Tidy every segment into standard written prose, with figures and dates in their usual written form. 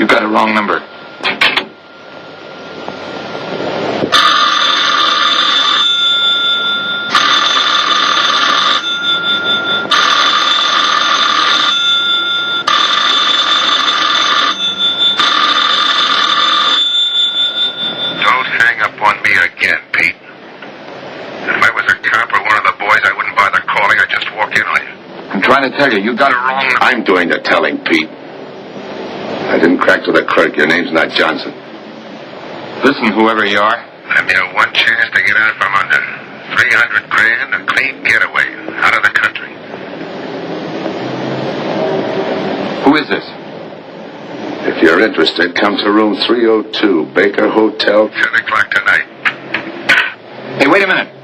You got a wrong number. Don't hang up on me again, Pete. If I was a cop or one of the boys, I wouldn't bother calling. I'd just walk in on you. I'm trying to tell you, you got it wrong number. I'm doing the telling, Pete. I didn't crack to the clerk. Your name's not Johnson. Listen, whoever you are. I'm your one chance to get out from under. 300 grand, a clean getaway, out of the country. Who is this? If you're interested, come to room 302, Baker Hotel. 10 o'clock tonight. Hey, wait a minute.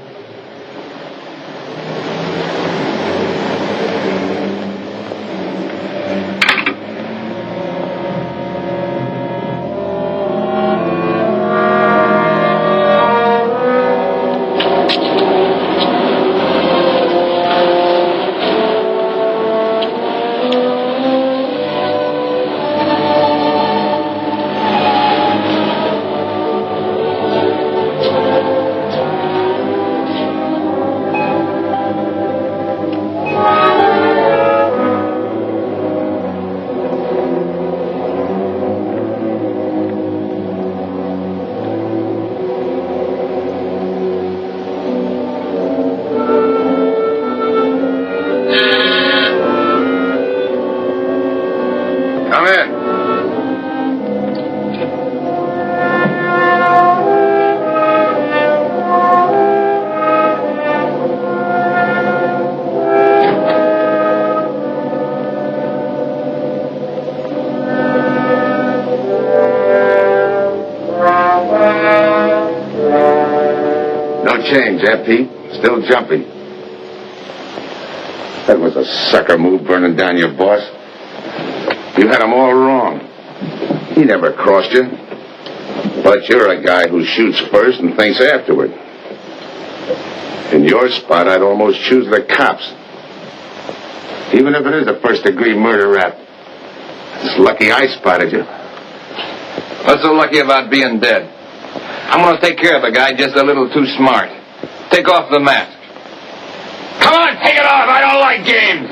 Come in. No change, eh, Pete? Still jumping. That was a sucker move, burning down your boss. You had him all wrong. He never crossed you. But you're a guy who shoots first and thinks afterward. In your spot, I'd almost choose the cops. Even if it is a first-degree murder rap. It's lucky I spotted you. What's so lucky about being dead? I'm going to take care of the guy just a little too smart. Take off the mask. Come on, take it off. I don't like games.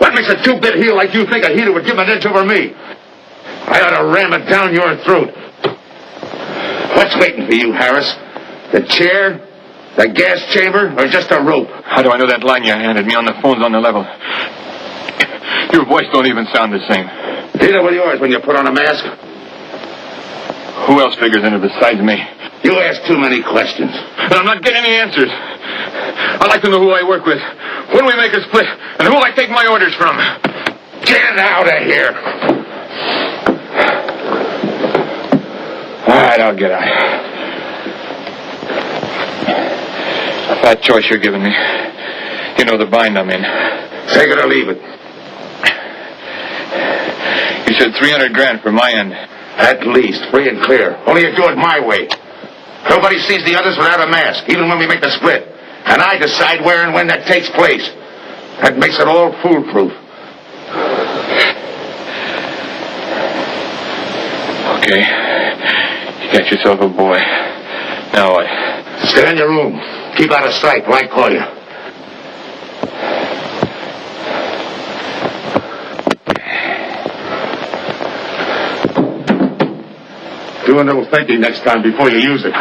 What makes a two-bit heel like you think a heater would give an inch over me? I ought to ram it down your throat. What's waiting for you, Harris? The chair? The gas chamber? Or just a rope? How do I know that line you handed me on the phone's on the level? Your voice don't even sound the same. Neither will yours when you put on a mask. Who else figures in it besides me? You ask too many questions. And I'm not getting any answers. I'd like to know who I work with, when we make a split, and who I take my orders from. Get out of here! All right, I'll get out. That choice you're giving me. You know the bind I'm in. Take it or leave it. You said 300 grand for my end. At least, free and clear. Only you do it my way. Nobody sees the others without a mask, even when we make the split. And I decide where and when that takes place. That makes it all foolproof. Okay. You got yourself a boy. Now what? Stay in your room. Keep out of sight while I call you. Do a little thinking next time before you use it.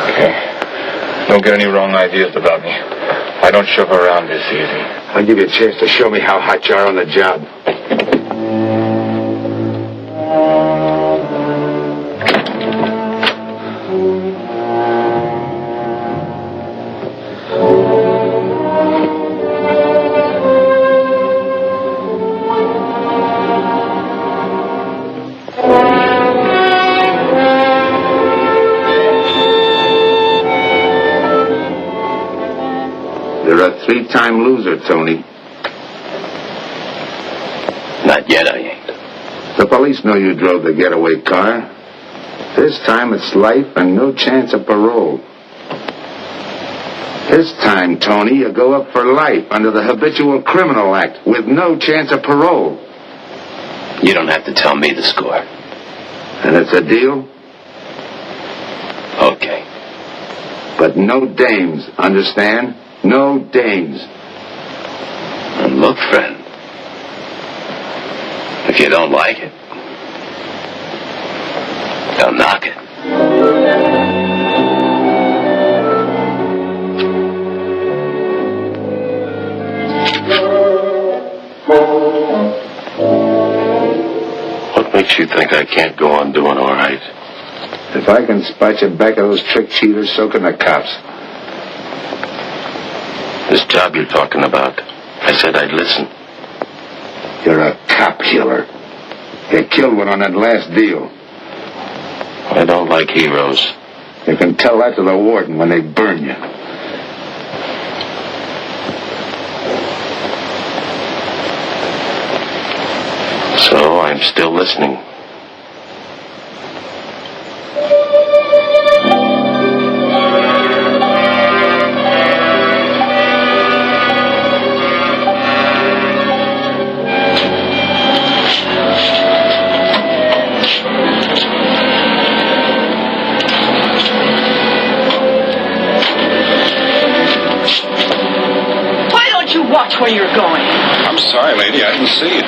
Okay. Don't get any wrong ideas about me. I don't shove around this easy. I'll give you a chance to show me how hot you are on the job. You're a three-time loser, Tony. Not yet, I ain't. The police know you drove the getaway car. This time it's life and no chance of parole. This time, Tony, you go up for life under the Habitual Criminal Act with no chance of parole. You don't have to tell me the score. And it's a deal? Okay. But no dames, understand? No dames. And look, friend, if you don't like it, don't knock it. What makes you think I can't go on doing all right? If I can spot you back of those trick cheaters, so can the cops. This job you're talking about, I said I'd listen. You're a cop killer. You killed one on that last deal. I don't like heroes. You can tell that to the warden when they burn you. So I'm still listening. Why don't you watch where you're going? I'm sorry, lady. I didn't see you.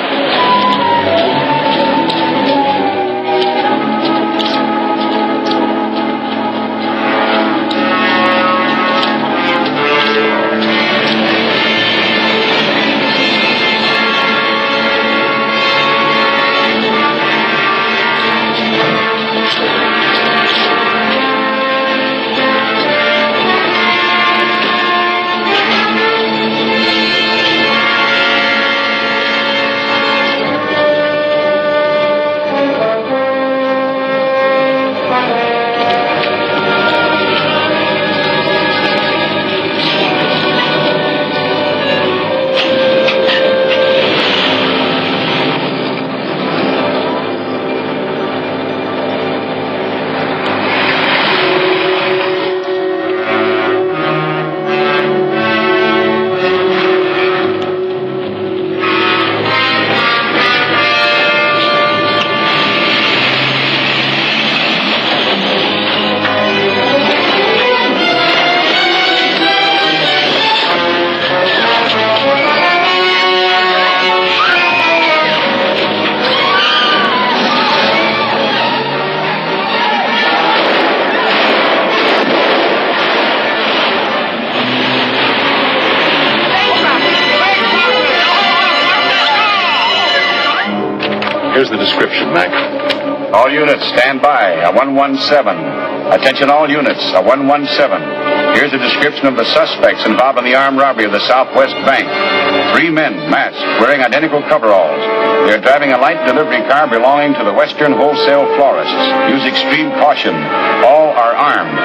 Here's the description, Mac. All units, stand by. A 117. Attention all units, a 117. Here's a description of the suspects involved in the armed robbery of the Southwest Bank. 3 men, masked, wearing identical coveralls. They're driving a light delivery car belonging to the Western Wholesale Florists. Use extreme caution. All are armed.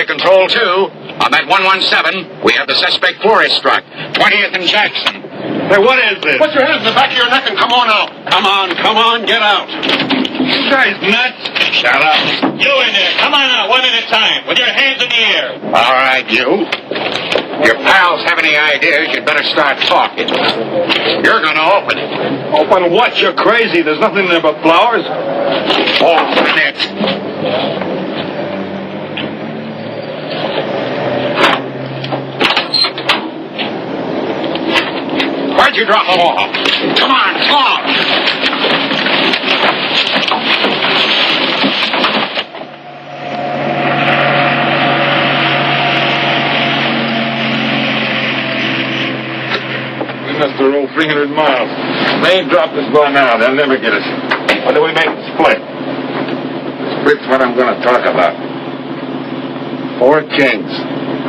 Control 2, on that 117, we have the suspect Flores struck. 20th and Jackson. Hey, what is this? Put your hands in the back of your neck and come on out. Come on, get out. You guys nuts? Shut up. You in there. Come on out, one at a time, with your hands in the air. All right, you. your pals have any ideas, you'd better start talking. You're going to open it. Open what? You're crazy. There's nothing there but flowers. Open it. Where'd you drop them off? Come on, come on. We must have rolled 300 miles. They ain't dropped us by now. They'll never get us. When do we make the split? Split's what I'm going to talk about. 4 kings.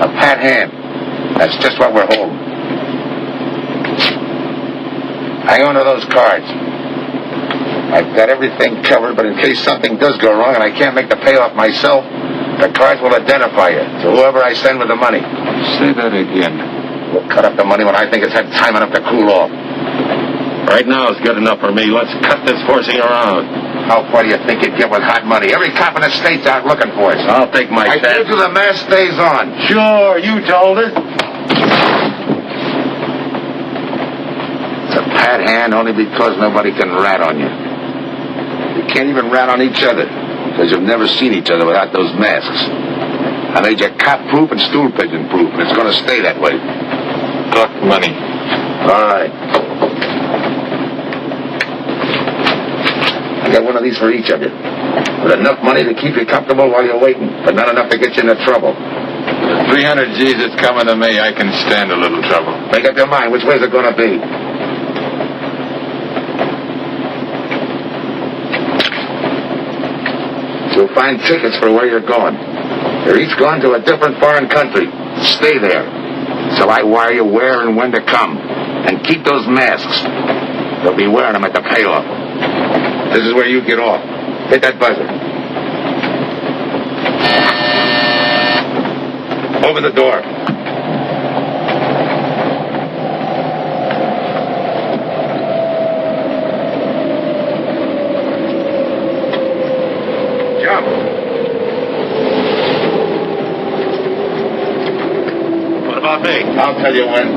A pat hand. That's just what we're holding. Hang on to those cards. I've got everything covered, but in case something does go wrong and I can't make the payoff myself, the cards will identify you to whoever I send with the money. Say that again. We'll cut up the money when I think it's had time enough to cool off. Right now is good enough for me. Let's cut this horsing around. How far do you think you'd get with hot money? Every cop in the state's out looking for us. I'll take my I chance. told you the mask stays on. Sure, you told her. It's a pat hand only because nobody can rat on you. You can't even rat on each other because you've never seen each other without those masks. I made you cop-proof and stool-pigeon-proof, and it's going to stay that way. Talk money. All right. I got one of these for each of you. With enough money to keep you comfortable while you're waiting, but not enough to get you into trouble. 300 G's that's coming to me. I can stand a little trouble. Make up your mind. Which way's it going to be? You'll find tickets for where you're going. You're each going to a different foreign country. Stay there. So I wire you where and when to come. And keep those masks. They'll be wearing them at the payoff. This is where you get off. Hit that buzzer. Open the door. Jump. What about me? I'll tell you when.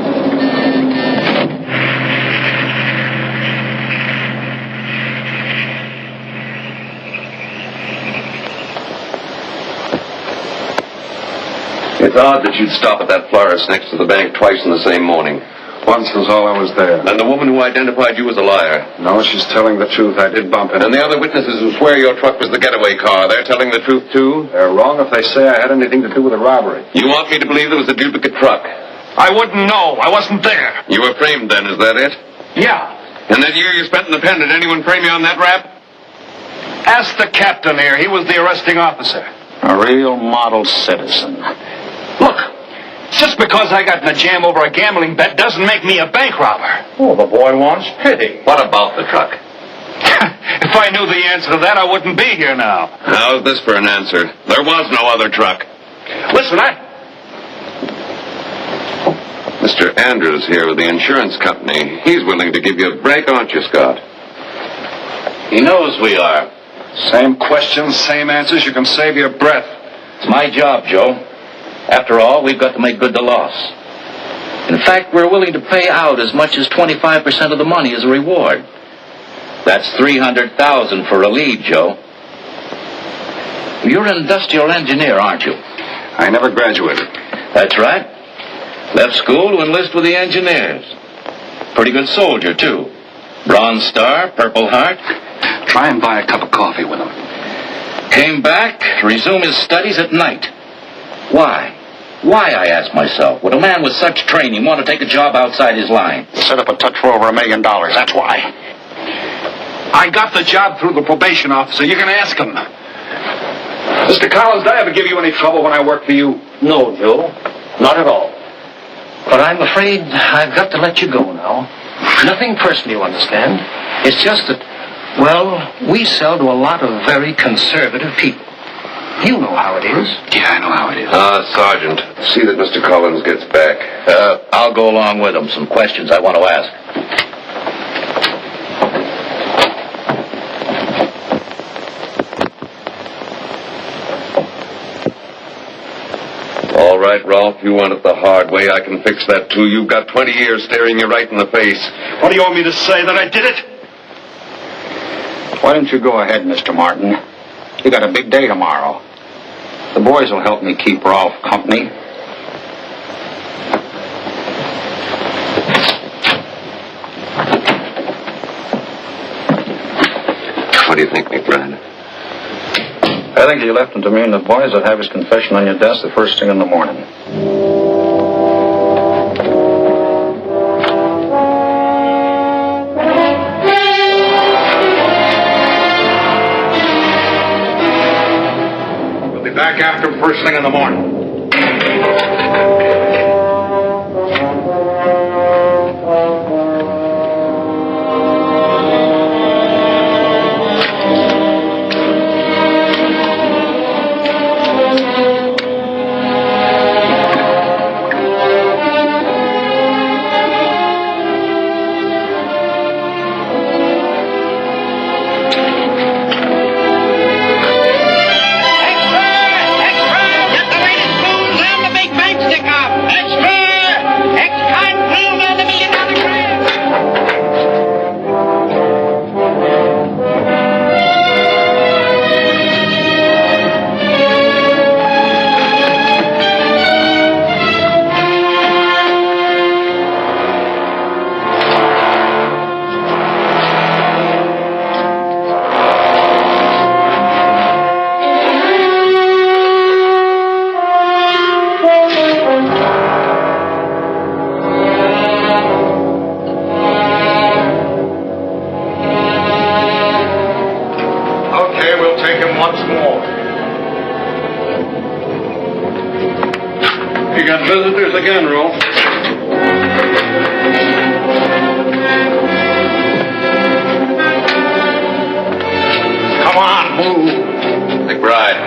It's odd that you'd stop at that florist next to the bank twice in the same morning. Once was all I was there. And the woman who identified you as a liar. No, she's telling the truth. I did bump into And the other witnesses who swear your truck was the getaway car, they're telling the truth too? They're wrong if they say I had anything to do with the robbery. You want me to believe there was a duplicate truck? I wouldn't know. I wasn't there. You were framed then, is that it? Yeah. And that year you spent in the pen, did anyone frame you on that rap? Ask the captain here. He was the arresting officer. A real model citizen. Look, just because I got in a jam over a gambling bet doesn't make me a bank robber. Oh, the boy wants pity. What about the truck? If I knew the answer to that, I wouldn't be here now. How's this for an answer? There was no other truck. Listen, Mr. Andrews here with the insurance company. He's willing to give you a break, aren't you, Scott? He knows we are. Same questions, same answers. You can save your breath. It's my job, Joe. After all, we've got to make good the loss. In fact, we're willing to pay out as much as 25% of the money as a reward. That's $300,000 for a lead, Joe. You're an industrial engineer, aren't you? I never graduated. That's right. Left school to enlist with the engineers. Pretty good soldier, too. Bronze Star, Purple Heart. Try and buy a cup of coffee with him. Came back to resume his studies at night. Why? Why, I ask myself, would a man with such training want to take a job outside his line? Set up a touch for over $1 million. That's why. I got the job through the probation officer. You can ask him. Mr. Collins, did I ever give you any trouble when I worked for you? No, Joe. Not at all. But I'm afraid I've got to let you go now. Nothing personal, you understand. It's just that, well, we sell to a lot of very conservative people. You know how it is. Yeah, I know how it is. Sergeant, see that Mr. Collins gets back. I'll go along with him. Some questions I want to ask. All right, Ralph. You want it the hard way. I can fix that, too. You've got 20 years staring you right in the face. What do you want me to say, that I did it? Why don't you go ahead, Mr. Martin? You got a big day tomorrow. The boys will help me keep Rolf company. What do you think, McBride? I think you left him to me, and the boys will have his confession on your desk the first thing in the morning. We'll be back after him first thing in the morning. You got visitors again, Rolf. Come on, move. McBride.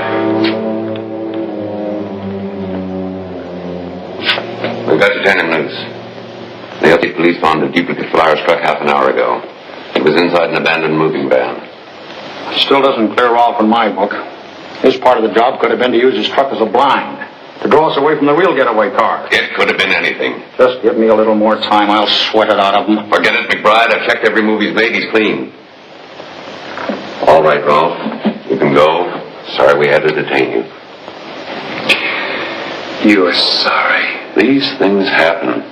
We've got Lieutenant News. The LA police found a duplicate flyer struck half an hour ago. It was inside an abandoned moving van. Still doesn't clear Rolf in my book. His part of the job could have been to use his truck as a blind, to draw us away from the real getaway car. It could have been anything. Just give me a little more time. I'll sweat it out of him. Forget it, McBride. I've checked every move he's made. He's clean. All right, Ralph. You can go. Sorry we had to detain you. You're sorry. These things happen.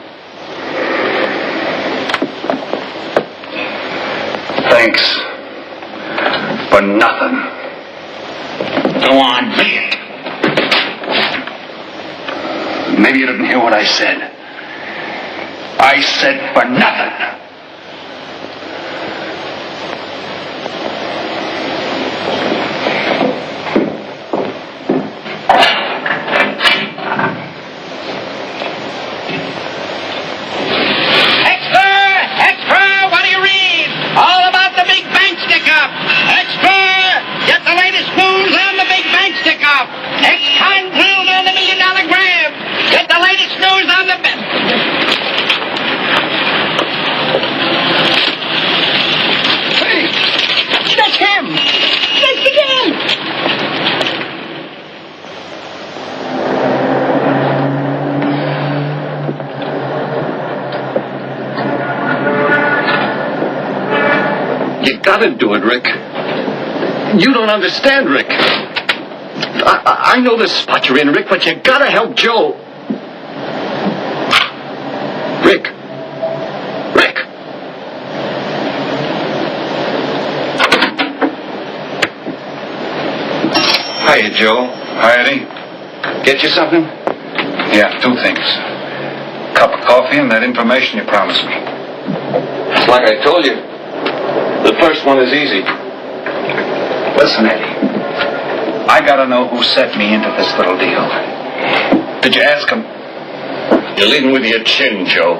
Thanks. For nothing. Go on, be it. Maybe you didn't hear what I said. I said for nothing. Extra! What do you read? All about the big bank stick-up. Extra! Get the latest news on the big bank stick-up. Ex-con drilled on the $1 million grab. Get the latest news on the... Hey, that's him. That's again. You gotta do it, Rick. You don't understand, Rick. I know the spot you're in, Rick, but you gotta help Joe. Rick. Rick. Hiya, Joe. Hi, Eddie. Get you something? Yeah, 2 things. Cup of coffee and that information you promised me. It's like I told you. The first one is easy. Listen, Eddie. I gotta know who set me into this little deal. Did you ask him? You're leading with your chin, Joe.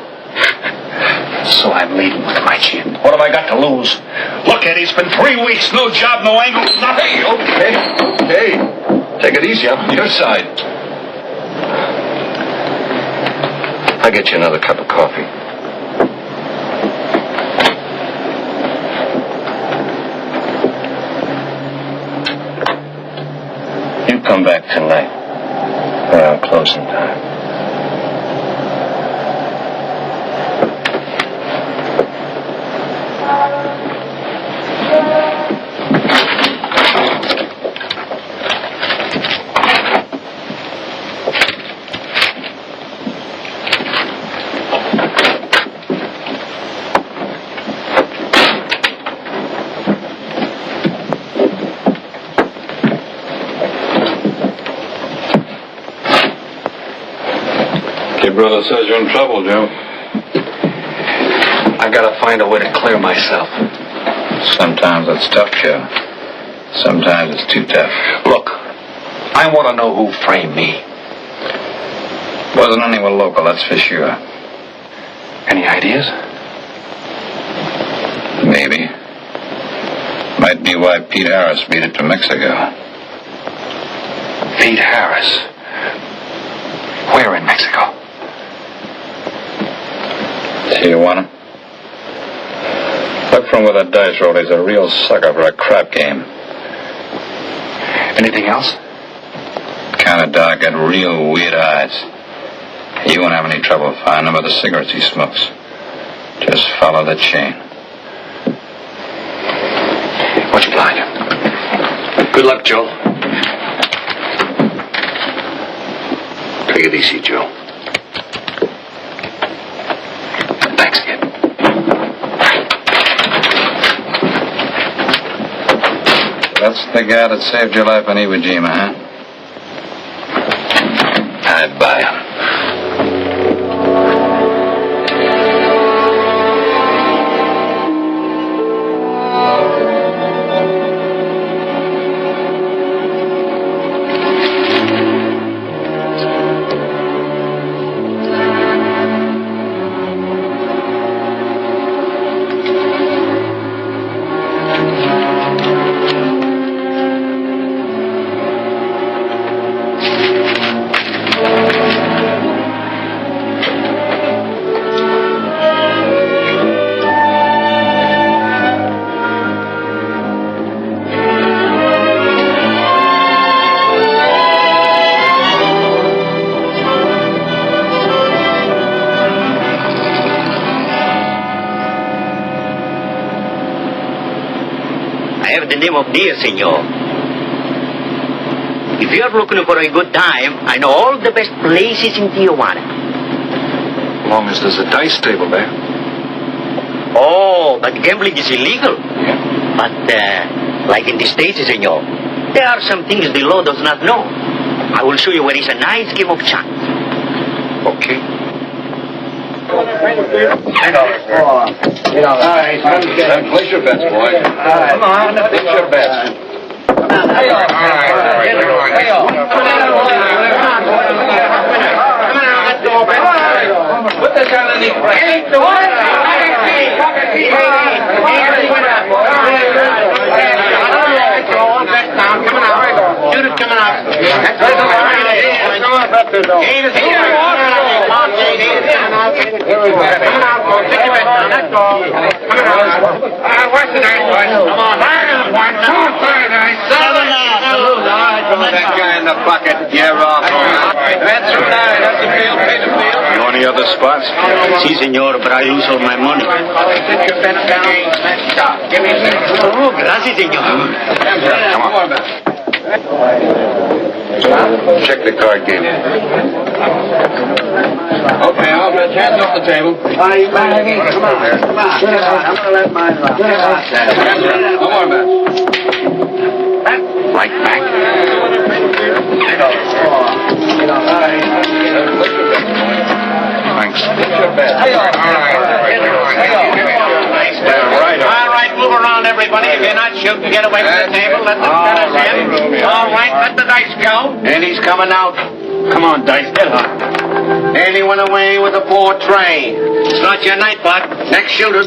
So I'm leading with my chin. What have I got to lose? Look, Eddie, it's been 3 weeks. No job, no angle, nothing. Okay. Take it easy. I'm on your side. I'll get you another cup of coffee. You come back tonight. for our closing time. Your brother says you're in trouble, Joe. I gotta find a way to clear myself. Sometimes it's tough, Joe. Sometimes it's too tough. Look, I want to know who framed me. Wasn't anyone local, that's for sure. Any ideas? Maybe. Might be why Pete Harris made it to Mexico. Pete Harris. Where in Mexico? See, you want him? Look from where the dice roll. He's a real sucker for a crap game. Anything else? Kind of dark, got real weird eyes. You won't have any trouble finding him with the cigarettes he smokes. Just follow the chain. Much obliged. Good luck, Joe. Take it easy, Joe. Thanks, kid. That's the guy that saved your life in Iwo Jima, huh? I'd buy him. The name of dear, senor. If you're looking for a good time, I know all the best places in Tijuana. As long as there's a dice table there. Oh, but gambling is illegal. Yeah. But, like in the States, senor, there are some things the law does not know. I will show you where is a nice game of chance. Okay. All right, place your bets, boy. Come on, place your bets. Put this on the knee. Shoot it coming out. What's the night, boys? Come on. That guy in the bucket. Yeah, Rob. That's right. That's the field. Pay the field. You know any other spots? Si, senor, but I lose all my money. Oh, gracias, senor. Come on. Check the card game. Okay, I'll bet hands off the table. Come on. I'm going to let mine run. Come on, man. Right back. Thanks. All right, move around, everybody. If you're not shooting, get away from the table. Let the fellas in. All right, let the dice go. And he's coming out. Come on, dice, get up. And he went away with a poor tray. It's not your night, bud. Next shooter.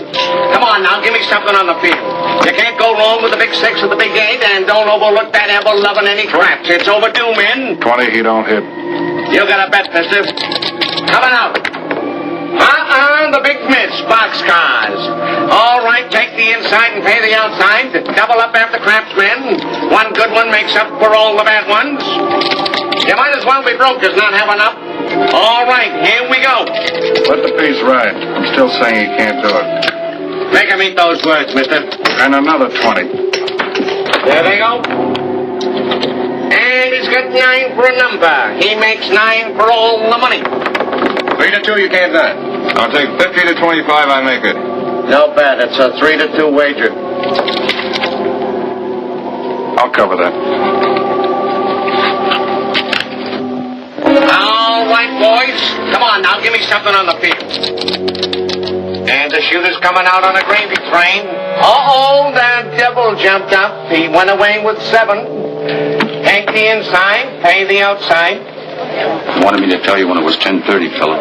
Come on now, give me something on the field. You can't go wrong with the big 6 or the big 8, and don't overlook that ever-loving any craps. It's overdue, men. 20 he don't hit. You got a bet, mister. Coming out. The big miss, boxcars. All right, take the inside and pay the outside. Double up after craps, men. One good one makes up for all the bad ones. You might as well be broke as not have enough. All right, here we go. Let the piece ride. I'm still saying he can't do it. Make him eat those words, mister. And another 20. There they go. And he's got 9 for a number. He makes 9 for all the money. 3 to 2, you can't do it. I'll take 50 to 25, I make it. No bad. It's a 3 to 2 wager. I'll cover that. All right, boys. Come on now, give me something on the field. And the shooter's coming out on a gravy train. Uh-oh, the devil jumped up. He went away with 7. Take the inside, pay the outside. Wanted me to tell you when it was 10:30, fella.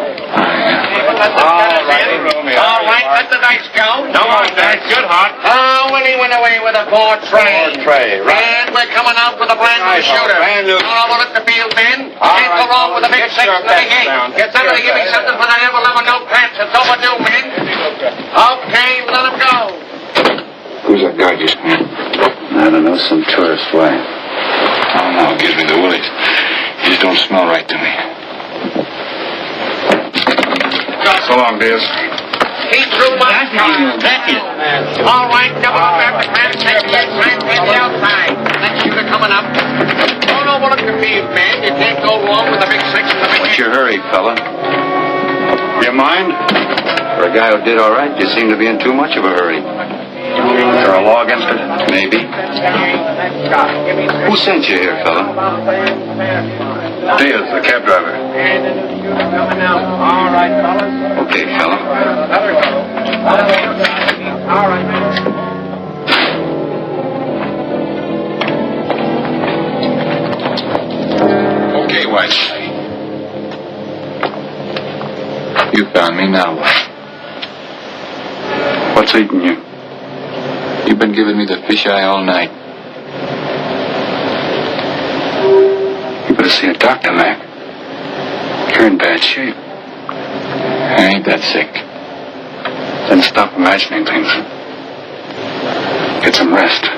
All right, let the dice go. No more dice. Good, Hart. Oh, when he went away with a 4 tray. 4 tray, right. And we're coming out with a brand new shooter. Brand new. All over at the field, Ben. All Can't go right. wrong with a big Get 6 your and a big bets 8. down. Get somebody to give me something for the Never Never No Pants. It's overdue, man. Okay, let him go. Who's that guy just came? I don't know, some tourist fly. Oh, no, it gives me the willies. He just don't smell right to me. So long, Diaz. He threw my All right, double up after pass. Take the inside, take the outside. That shooter coming up. Don't overlook the field, man. You can't go wrong with a big 6 and a big 8. What's your hurry, fella? You mind? For a guy who did all right, you seem to be in too much of a hurry. Is there a law against it? Maybe. Who sent you here, fella? Diaz, the cab driver. All right, fellas. Okay, fella. All right, man. Okay, White. You found me now. What's eating you? You've been giving me the fisheye all night. You better see a doctor, Mac. You're in bad shape. I ain't that sick. Then stop imagining things. Get some rest.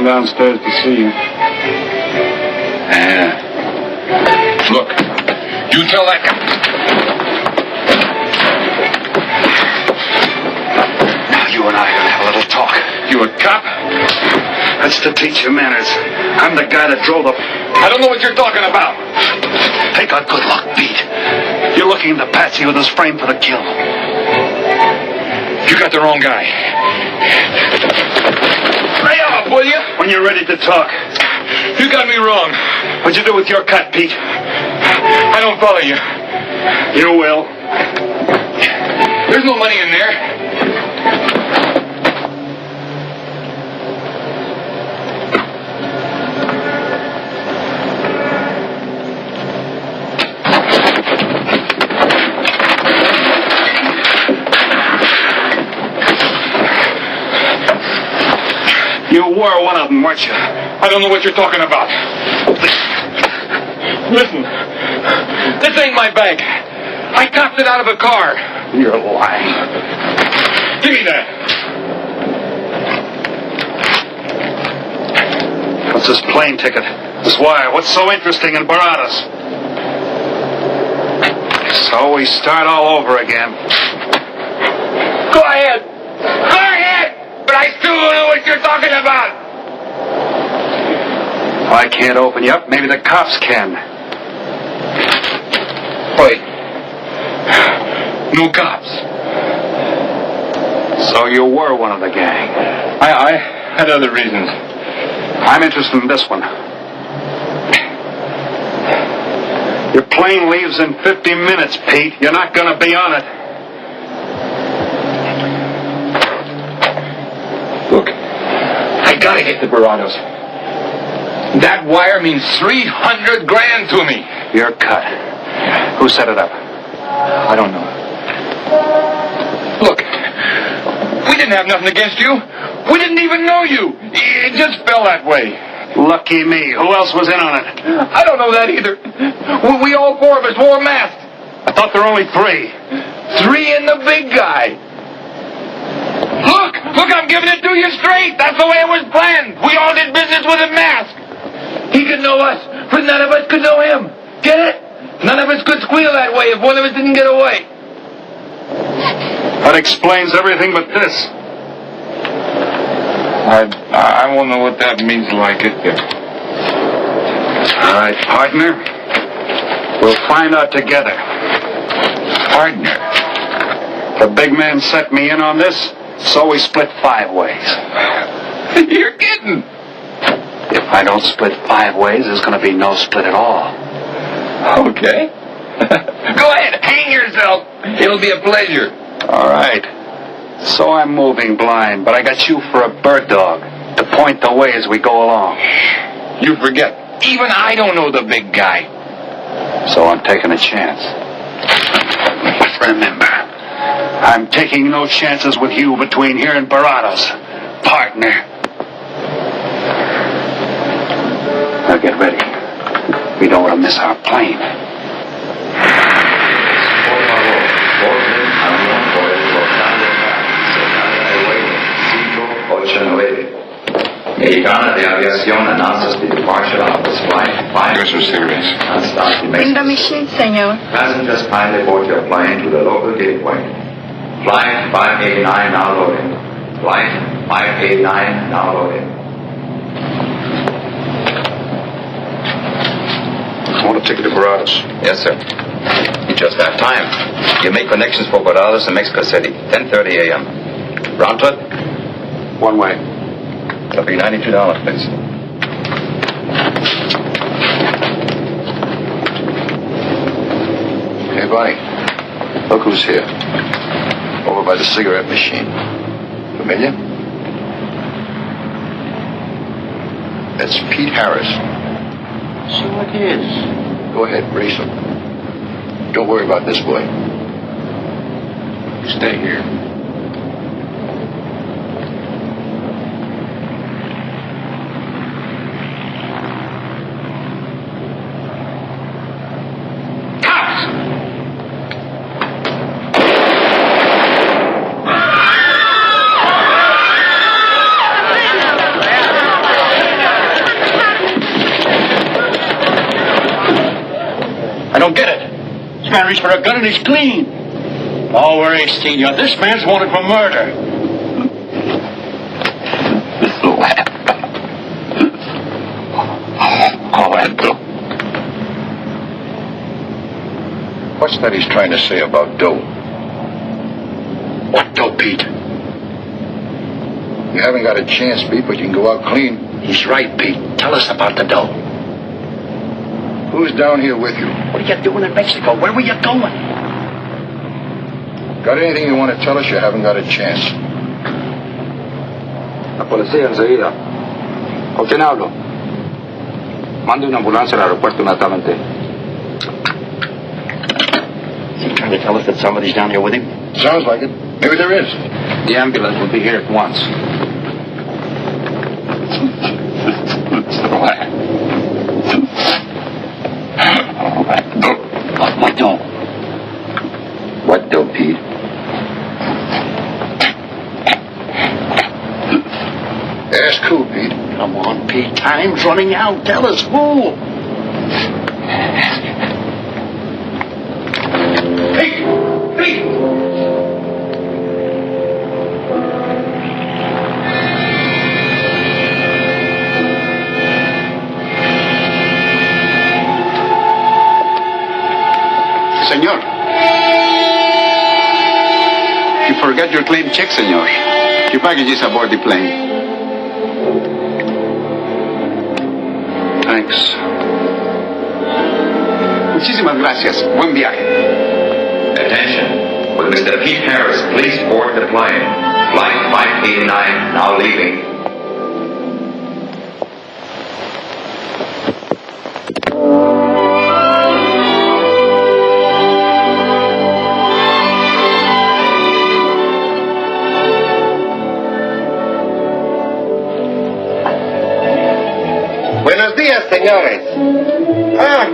Downstairs to see you. Yeah. Look, you tell that guy. Now you and I are gonna have a little talk. You a cop? That's to teach you manners. I'm the guy that drove the... I don't know what you're talking about. Take a good look, Pete. You're looking into Patsy with his frame for the kill. You got the wrong guy. Lay off, will you? When you're ready to talk. You got me wrong. What'd you do with your cut, Pete? I don't follow you. You will. There's no money in there. You were one of them, weren't you? I don't know what you're talking about. Listen, this ain't my bank. I copped it out of a car. You're lying. Give me that. What's this plane ticket? This wire? What's so interesting in Baradas? So we start all over again. Go ahead. Go ahead. But I still don't know what you're talking about. I can't open you up. Maybe the cops can. Wait. No cops. So you were one of the gang. I had other reasons. I'm interested in this one. Your plane leaves in 50 minutes, Pete. You're not going to be on it. Look, I gotta get the Barados. That wire means 300 grand to me. You're cut. Who set it up? I don't know. Look, we didn't have nothing against you. We didn't even know you. It just fell that way. Lucky me. Who else was in on it? I don't know that either. We all four of us wore masks. I thought there were only 3. 3 and the big guy. Look, I'm giving it to you straight. That's the way it was planned. We all did business with a mask. He could know us, but none of us could know him. Get it? None of us could squeal that way if one of us didn't get away. That explains everything but this. I won't know what that means till I get there. All right, partner. We'll find out together. Partner. The big man set me in on this, so we split 5 ways. You're kidding. If I don't split 5 ways, there's going to be no split at all. Okay. Go ahead, hang yourself. It'll be a pleasure. All right. So I'm moving blind, but I got you for a bird dog to point the way as we go along. You forget. Even I don't know the big guy. So I'm taking a chance. But remember, I'm taking no chances with you between here and Barados, partner. Now get ready. We don't want to miss our plane. Mexicana de Aviación announces the departure of this flight. Yours are serious. Bring the machine, senor. Passengers kindly board your plane to the local gateway. Flight 589 now loading. Flight 589 now loading. I want to take you to Barados. Yes, sir. You just have time. You make connections for Barados and Mexico City. 10:30 a.m. Round trip? One way. That'll be $92, please. Hey, Bonnie. Look who's here. Over by the cigarette machine. Familiar? That's Pete Harris. So it is. Go ahead, race him. Don't worry about this boy. Stay here. I don't get it. This man reached for a gun and he's clean. Don't worry, Senior. This man's wanted for murder. What's that he's trying to say about dough? What dope, Pete? You haven't got a chance, Pete, but you can go out clean. He's right, Pete. Tell us about the dough. Who's down here with you? What are you doing in Mexico? Where were you going? Got anything you want to tell us? You haven't got a chance. La policía enseguida. ¿Con quién hablo? Mande una ambulancia al aeropuerto inmediatamente. Is he trying to tell us that somebody's down here with him? Sounds like it. Maybe there is. The ambulance will be here at once. What dough? What dough, Pete? Ask who, Pete? Come on, Pete. Time's running out. Tell us who. Pete! You forgot your claim check, senor. Your baggage is aboard the plane. Thanks. Muchísimas gracias. Buen viaje. Attention. Will Mr. Pete Harris please board the plane? Flight 589 now leaving. Buenos dias, senores.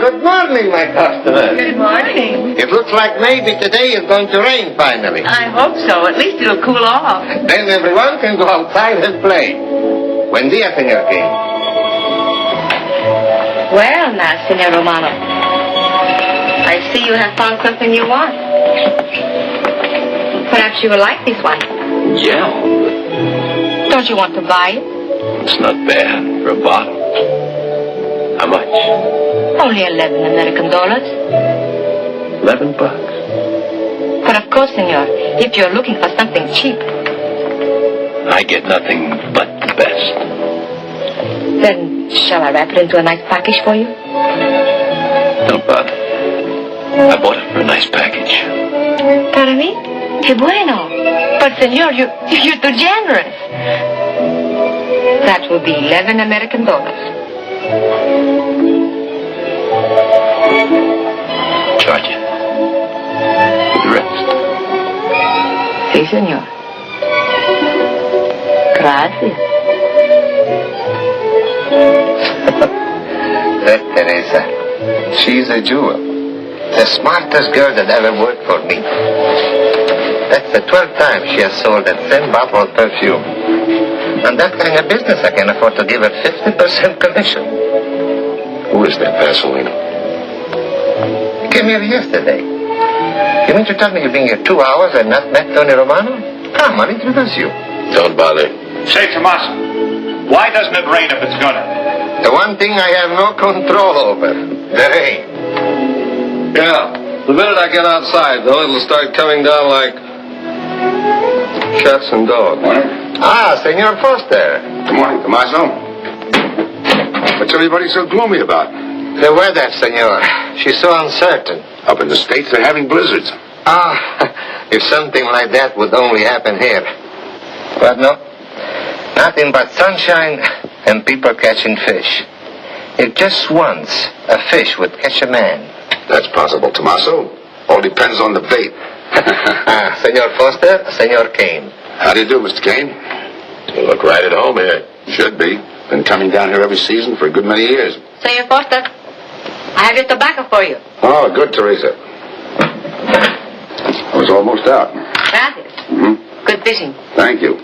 Good morning, my customer. Good morning. It looks like maybe today is going to rain finally. I hope so. At least it'll cool off. Then everyone can go outside and play. Buen dia, Senor King. Well, now, Senor Romano, I see you have found something you want. Perhaps you will like this one. Yeah, Don't you want to buy it? it's not bad for a bottle. How much? Only $11 American. $11. But of course, Senor, if you're looking for something cheap, I get nothing but the best. then shall I wrap it into a nice package for you? Don't bother. I bought it for a nice package. Para mí? Que bueno. But, Senor, you're too generous. That will be $11 American. Charge it. The rest. Sí, Senor. Gracias. That Teresa, she's a jewel. The smartest girl that ever worked for me. That's the 12th time she has sold that same bottle of perfume. And that kind of business, I can afford to give her 50% commission. Who is that Vaseline? Came here yesterday. You mean to tell me you've been here 2 hours and not met Tony Romano? Come, I'll introduce you. Don't bother. Say, Tomas, why doesn't it rain if it's gonna? The one thing I have no control over, the rain. Yeah. The minute I get outside, though, it'll start coming down like cats and dogs. Ah, Senor Foster. Good morning, Tommaso. What's everybody so gloomy about? The weather, Senor. She's so uncertain. Up in the States, they're having blizzards. Ah, if something like that would only happen here. But no. Nothing but sunshine and people catching fish. If just once a fish would catch a man. That's possible, Tommaso. All depends on the bait. Senor Foster, Senor Kane. How do you do, Mr. Kane? You look right at home here. Should be. Been coming down here every season for a good many years. Senor Foster, I have your tobacco for you. Oh, good, Teresa. I was almost out. Gracias. Mm-hmm. Good fishing. Thank you.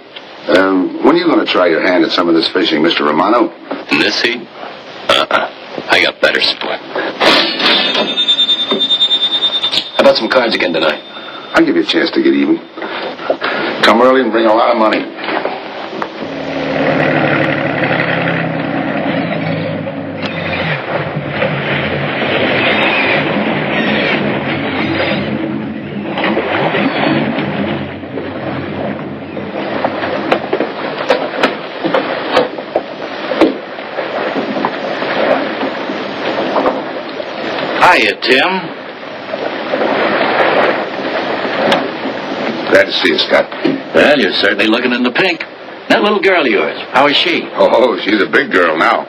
When are you going to try your hand at some of this fishing, Mr. Romano? In this heat? I got better sport. How about some cards again tonight? I'll give you a chance to get even. Come early and bring a lot of money. Hiya, Tim. Glad to see you, Scott. Well, you're certainly looking in the pink. That little girl of yours, how is she? Oh, she's a big girl now.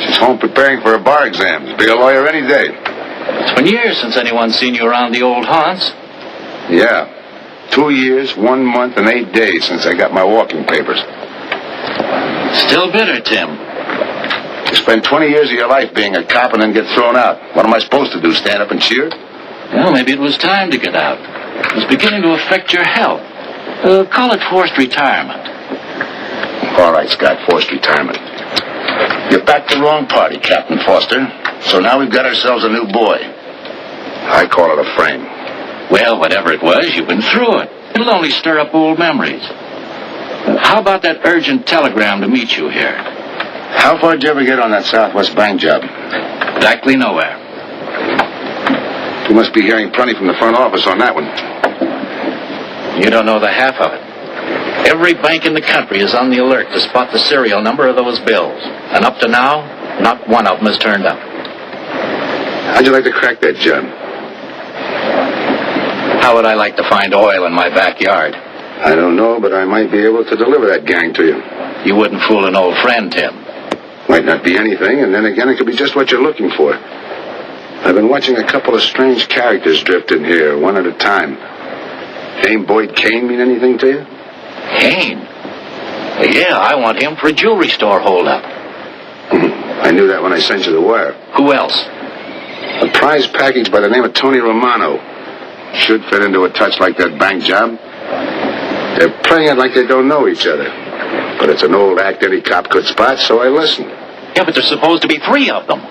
She's home preparing for her bar exams. Be a lawyer any day. It's been years since anyone's seen you around the old haunts. Yeah. 2 years, 1 month, and 8 days since I got my walking papers. Still bitter, Tim. You spend 20 years of your life being a cop and then get thrown out. What am I supposed to do, stand up and cheer? Well, maybe it was time to get out. It was beginning to affect your health. Call it forced retirement. All right, Scott, forced retirement. You backed the wrong party, Captain Foster. So now we've got ourselves a new boy. I call it a frame. Well, whatever it was, you've been through it. It'll only stir up old memories. How about that urgent telegram to meet you here? How far did you ever get on that Southwest Bank job? Exactly nowhere. You must be hearing plenty from the front office on that one. You don't know the half of it. Every bank in the country is on the alert to spot the serial number of those bills. And up to now, not one of them has turned up. How'd you like to crack that, John? How would I like to find oil in my backyard? I don't know, but I might be able to deliver that gang to you. You wouldn't fool an old friend, Tim. Might not be anything, and then again, it could be just what you're looking for. I've been watching a couple of strange characters drift in here, one at a time. Name Boyd Kane mean anything to you? Kane? Yeah, I want him for a jewelry store holdup. I knew that when I sent you the wire. Who else? A prize package by the name of Tony Romano. Should fit into a touch like that bank job. They're playing it like they don't know each other. But it's an old act any cop could spot, so I listened. Yeah, but there's supposed to be 3 of them.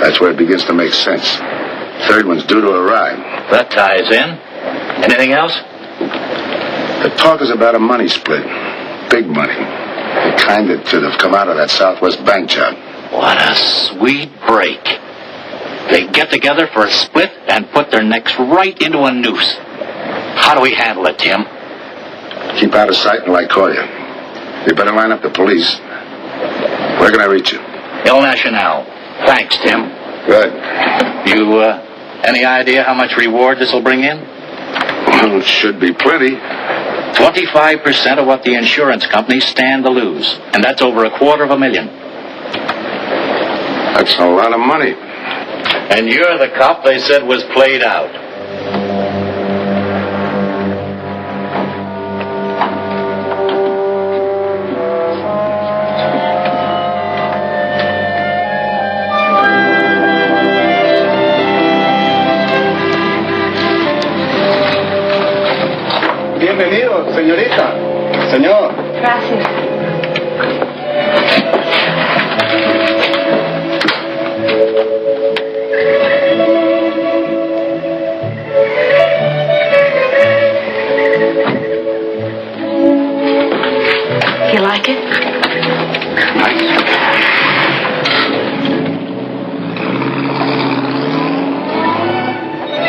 That's where it begins to make sense. Third one's due to arrive. That ties in. Anything else? The talk is about a money split. Big money. The kind that should have come out of that Southwest bank job. What a sweet break. They get together for a split and put their necks right into a noose. How do we handle it, Tim? Keep out of sight until I call you. You better line up the police. Where can I reach you? El Nacional. Thanks, Tim. Good. You, any idea how much reward this will bring in? Well, it should be plenty. 25% of what the insurance companies stand to lose. And that's over $250,000. That's a lot of money. And you're the cop they said was played out. Bienvenido, señorita. Señor. Gracias. You like it?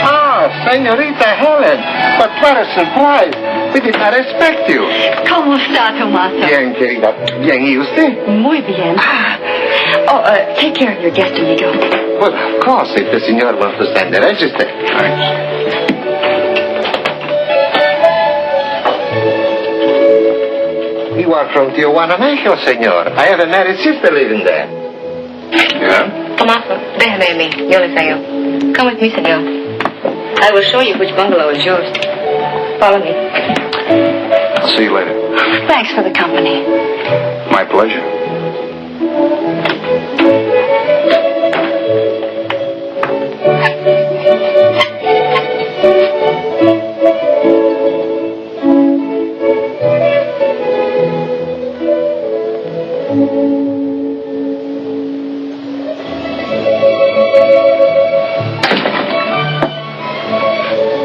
Ah, señorita Helen. But what a surprise. We did not expect you. ¿Cómo está, Tomaso? Bien, querida. Bien, ¿y usted? Muy bien. Oh, take care of your guest when you go. Well, of course, if the señor wants to send the register. You are from Tijuana, Mexico, señor. I have a married sister living there. Yeah? Tomaso, déjame a mí. Yo le enseño. Come with me, señor. I will show you which bungalow is yours. Follow me. I'll see you later. Thanks for the company. My pleasure.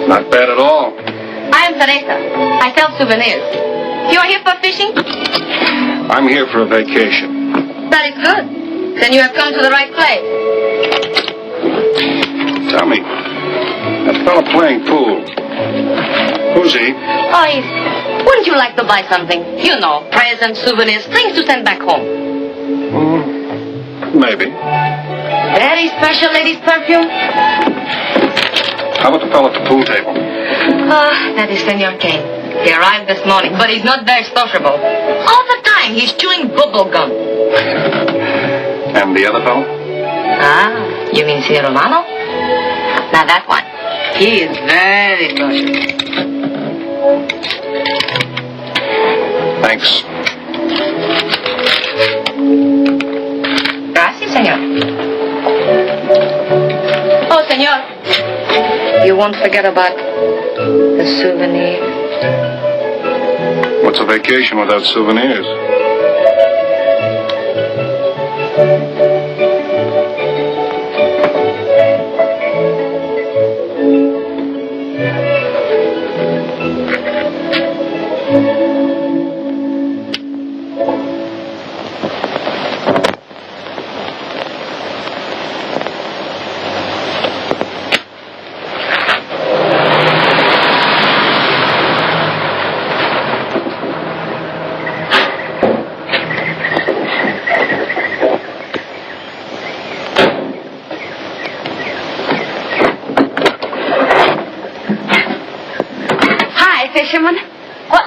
Not bad at all. I am Teresa. I sell souvenirs. You are here for fishing? I'm here for a vacation. That is good. Then you have come to the right place. Tell me, that fella playing pool, who's he? Oh, wouldn't you like to buy something? You know, presents, souvenirs, things to send back home. Maybe. Very special ladies' perfume. How about the fella at the pool table? That is Senor Kane. He arrived this morning, but he's not very sociable. All the time, he's chewing bubble gum. And the other fellow? You mean Senor Romano? Now that one. He is very luscious. Thanks. Gracias, senor. Oh, senor. You won't forget about the souvenir. What's a vacation without souvenirs?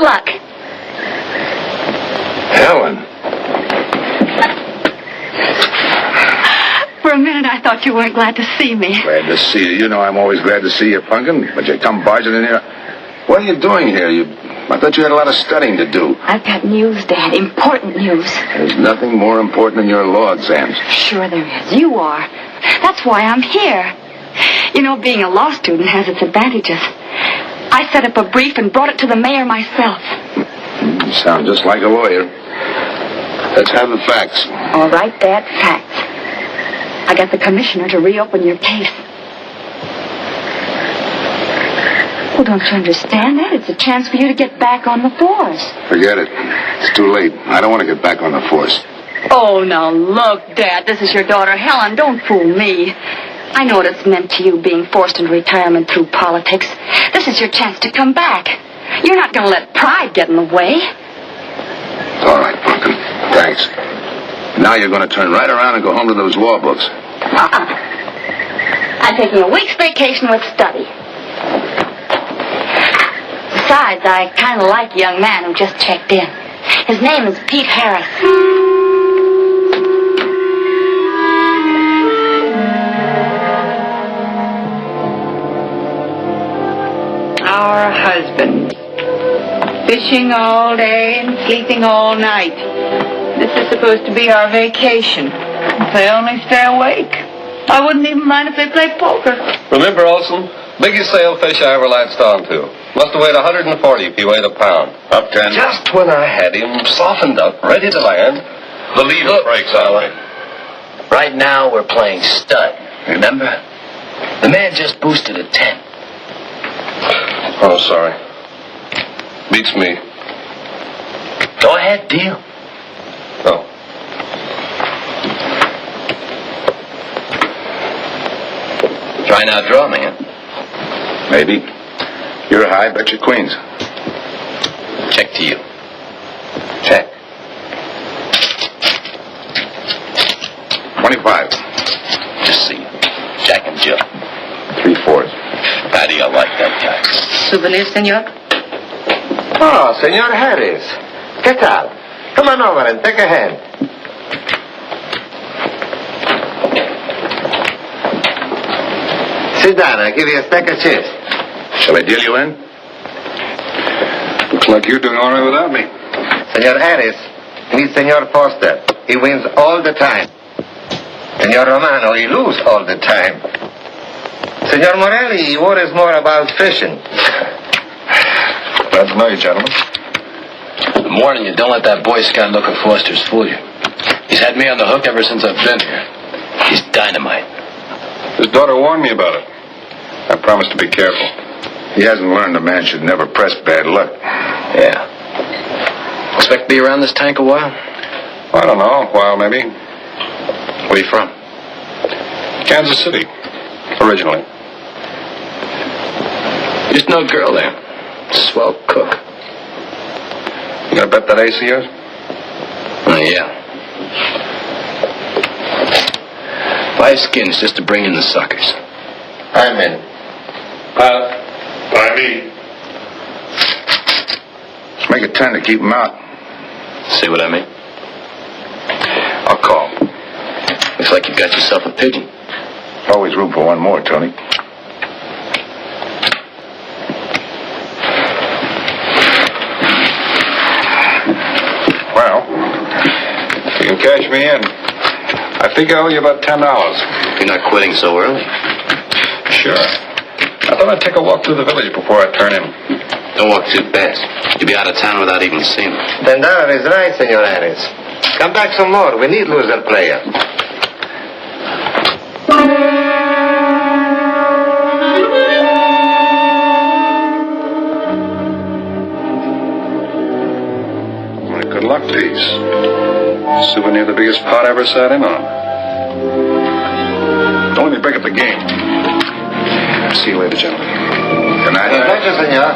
luck. Helen. For a minute, I thought you weren't glad to see me. Glad to see you. You know I'm always glad to see you, Punkin. But you come barging in here. What are you doing here? I thought you had a lot of studying to do. I've got news, Dad. Important news. There's nothing more important than your law exams. Sure there is. You are. That's why I'm here. You know, being a law student has its advantages. I set up a brief and brought it to the mayor myself. You sound just like a lawyer. Let's have the facts. All right, Dad, facts. I got the commissioner to reopen your case. Well, don't you understand that? It's a chance for you to get back on the force. Forget it. It's too late. I don't want to get back on the force. Oh, now look, Dad, this is your daughter, Helen. Don't fool me. I know what it's meant to you being forced into retirement through politics. This is your chance to come back. You're not going to let pride get in the way. All right, Pumpkin. Thanks. Now you're going to turn right around and go home to those law books. I'm taking a week's vacation with study. Besides, I kind of like a young man who just checked in. His name is Pete Harris. Our husbands. Fishing all day and sleeping all night. This is supposed to be our vacation. If they only stay awake. I wouldn't even mind if they played poker. Remember, Olson? Biggest sailfish I ever latched onto. Must have weighed 140 if he weighed a pound. Up 10. Just when I had him softened up, ready to land, the lever breaks on me. Right now we're playing stud, remember? The man just boosted a 10. Oh, sorry. Beats me. Go ahead, deal. Oh. Try not draw me, huh? Maybe. You're high, bet your queens. Check to you. Check. 25. Just see. Jack and Jill. 3/4. Patty, I like that guy. Souvenir, senor? Oh, Senor Harris. ¿Qué tal? Come on over and take a hand. Sit down. I'll give you a stack of chips. Shall I deal you in? Looks like you're doing all right without me. Senor Harris, meet Senor Foster. He wins all the time. Senor Romano, he loses all the time. Senor Morelli, he worries more about fishing. Glad to know you, gentlemen. I'm warning you, don't let that Boy Scout look at Foster's fool you. He's had me on the hook ever since I've been here. He's dynamite. His daughter warned me about it. I promised to be careful. He hasn't learned a man should never press bad luck. Yeah. Expect to be around this tank a while? I don't know, a while maybe. Where are you from? Kansas City, originally. Just no girl there. Swell cook. You gonna bet that ace of yours? Yeah. 5 skins just to bring in the suckers. I'm in. By me. Let's make it 10 to keep him out. See what I mean? I'll call. Looks like you've got yourself a pigeon. Always room for one more, Tony. Well, you can cash me in. I think I owe you about $10. You're not quitting so early. Sure. I thought I'd take a walk through the village before I turn in. Don't walk too fast. You'll be out of town without even seeing me. $10 is right, Senor Harris. Come back some more. We need loser player. My good luck piece. Souvenir the biggest pot I ever sat in on. Don't let me break up the game. See you later, gentlemen. Good night. Pleasure, senor.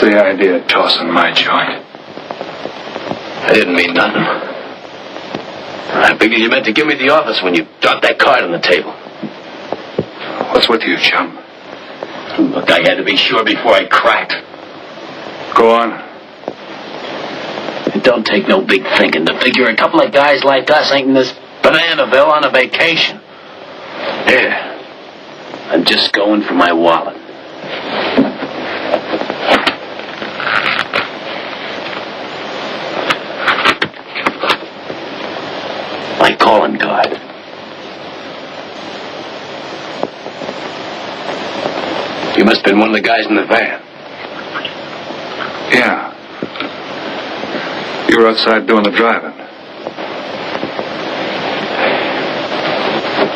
the idea of tossing my joint? I didn't mean nothing. I figured you meant to give me the office when you dropped that card on the table. What's with you, chum? Look, I had to be sure before I cracked. Go on. It don't take no big thinking to figure a couple of guys like us ain't in this Bananaville on a vacation. Here, I'm just going for my wallet. My calling card. You must have been one of the guys in the van. Yeah. You were outside doing the driving.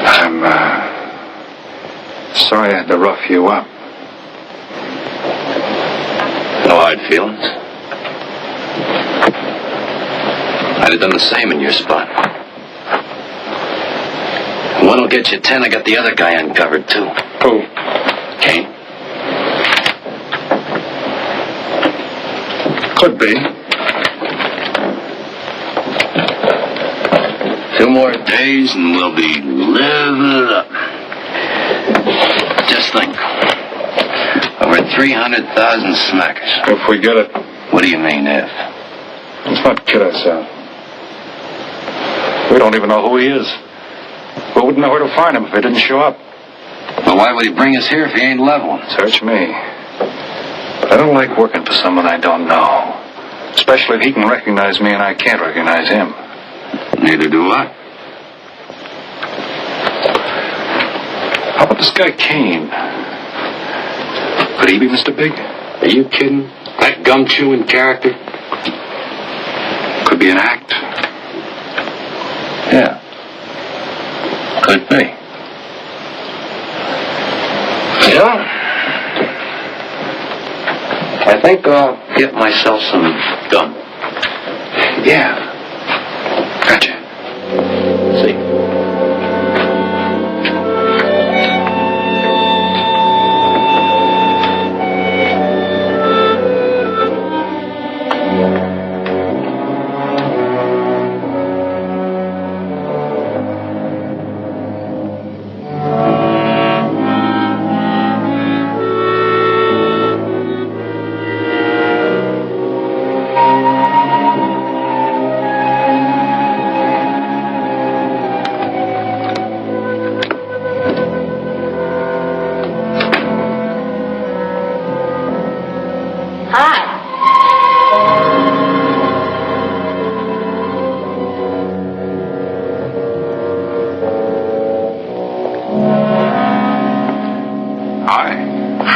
I'm, sorry I had to rough you up. No hard feelings. I'd have done the same in your spot. One will get you 10. I got the other guy uncovered, too. Who? Kane. Could be. 2 more days and we'll be living it up. Just think. Over 300,000 smackers. If we get it. What do you mean, if? Let's not kid ourselves. We don't even know who he is. We wouldn't know where to find him if he didn't show up. Well, why would he bring us here if he ain't leveling? Search me. But I don't like working for someone I don't know. Especially if he can recognize me and I can't recognize him. Neither do I. How about this guy Kane? Could he be Mr. Big? Are you kidding? That gum-chewing character? Could be an act. Yeah. Could be. Yeah. I think I'll get myself some gum. Yeah. Gotcha. See.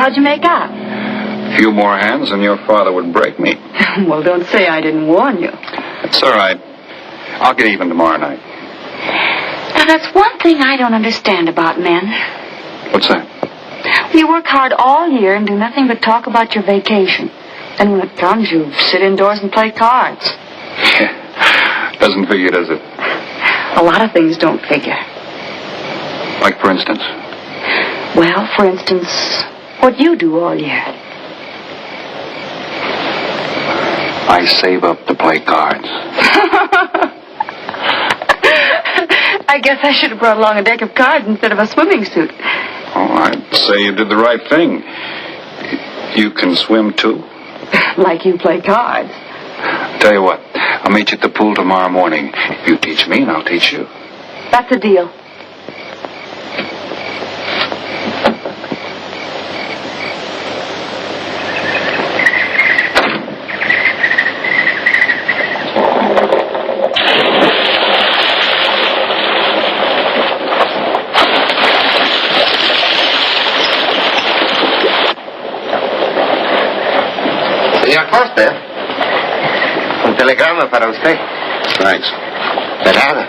How'd you make out? A few more hands and your father would break me. Well, don't say I didn't warn you. It's all right. I'll get even tomorrow night. Now, that's one thing I don't understand about men. What's that? You work hard all year and do nothing but talk about your vacation. Then when it comes, you sit indoors and play cards. Yeah. Doesn't figure, does it? A lot of things don't figure. Like, for instance? Well, for instance, what you do all year. I save up to play cards. I guess I should have brought along a deck of cards instead of a swimming suit. Oh, I'd say you did the right thing. You can swim, too? Like you play cards. Tell you what, I'll meet you at the pool tomorrow morning. You teach me and I'll teach you. That's a deal. Señor Foster, un telegrama para usted. Thanks. De nada.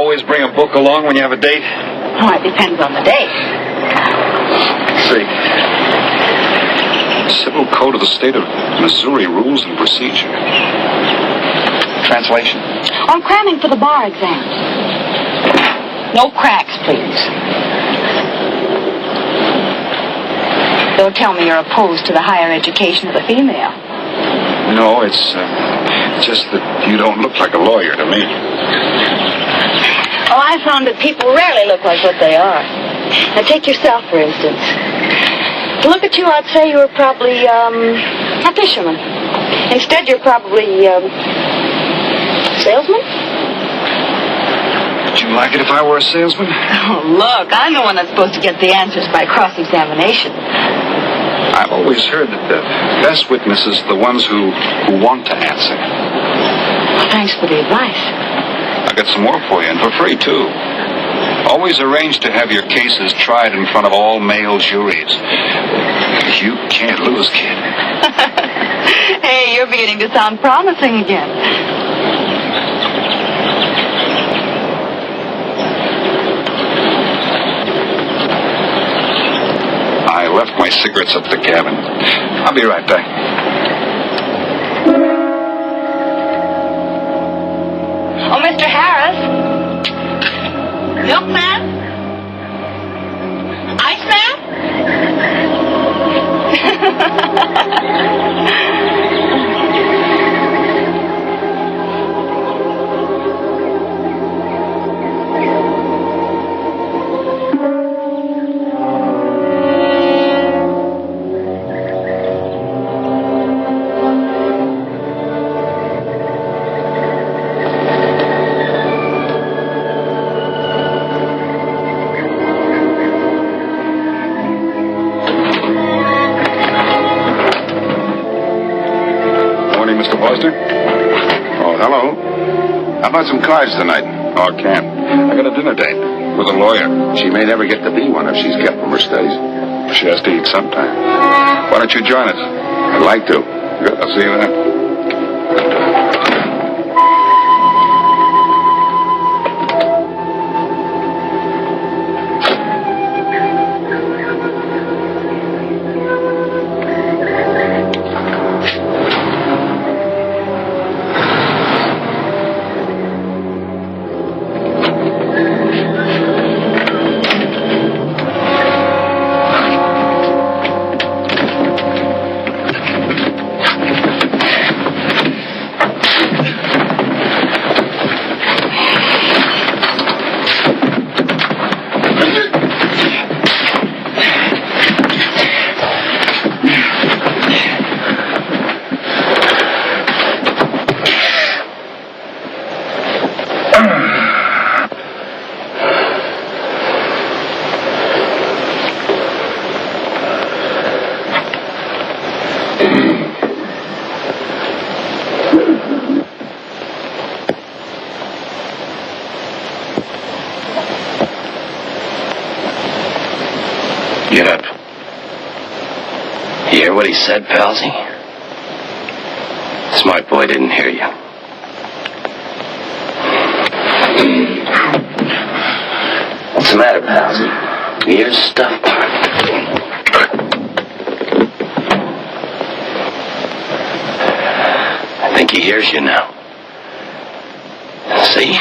always bring a book along when you have a date? Oh, it depends on the date. See. Civil Code of the State of Missouri Rules and Procedure. Translation. I'm cramming for the bar exams. No cracks, please. Don't tell me you're opposed to the higher education of the female. No, it's just that you don't look like a lawyer to me. Oh, I found that people rarely look like what they are. Now, take yourself, for instance. To look at you, I'd say you were probably, a fisherman. Instead, you're probably, salesman? Would you like it if I were a salesman? Oh, look, I'm the one that's supposed to get the answers by cross-examination. I've always heard that the best witnesses are the ones who want to answer. Well, thanks for the advice. I got some more for you, and for free, too. Always arrange to have your cases tried in front of all male juries. You can't lose, kid. Hey, you're beginning to sound promising again. I left my cigarettes up at the cabin. I'll be right back. Oh, Mr. Harris? Milkman? Iceman? Oh, hello. How about some cards tonight? Oh, I can't. I got a dinner date with a lawyer. She may never get to be one if she's kept from her studies. She has to eat sometime. Why don't you join us? I'd like to. Good. I'll see you then. Get up. You hear what he said, Palsy? Smart boy didn't hear you. What's the matter, Palsy? Ears stuffed? I think he hears you now. See?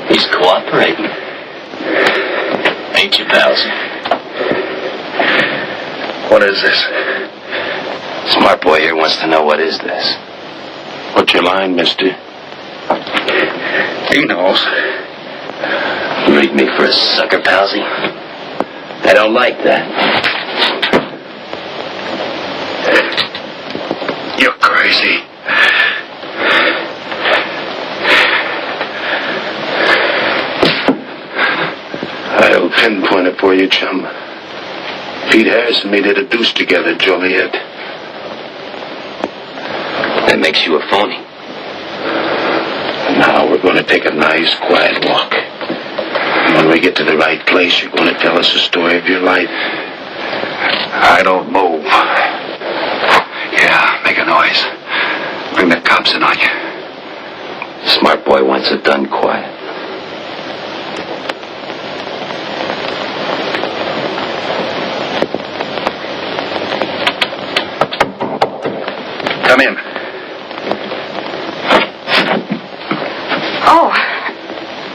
He's cooperating. Ain't you, Palsy? What is this? Smart boy here wants to know what is this. What's your line, mister? He knows. You read me for a sucker, Palsy? I don't like that. You're crazy. I'll pinpoint it for you, chum. Pete Harris and me did a deuce together, Joliet. That makes you a phony. Now we're going to take a nice, quiet walk. And when we get to the right place, you're going to tell us the story of your life. I don't move. Yeah, make a noise. Bring the cops in on you. Smart boy wants it done quiet. Come in. Oh,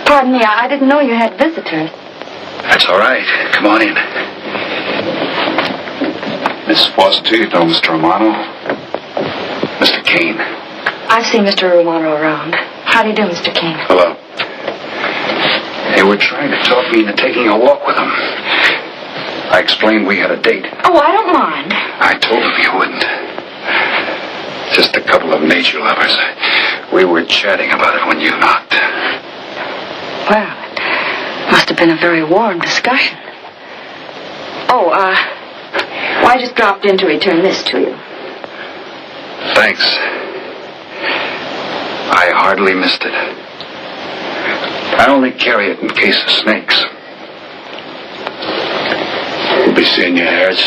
pardon me. I didn't know you had visitors. That's all right. Come on in. Miss Foster, you know Mr. Romano? Mr. Kane. I've seen Mr. Romano around. How do you do, Mr. King? Hello. They were trying to talk me into taking a walk with them. I explained we had a date. Oh, I don't mind. I told them you wouldn't. Just a couple of nature lovers. We were chatting about it when you knocked. Well, it must have been a very warm discussion. Oh, well, I just dropped in to return this to you. Thanks. I hardly missed it. I only carry it in case of snakes. We'll be seeing you, Harris.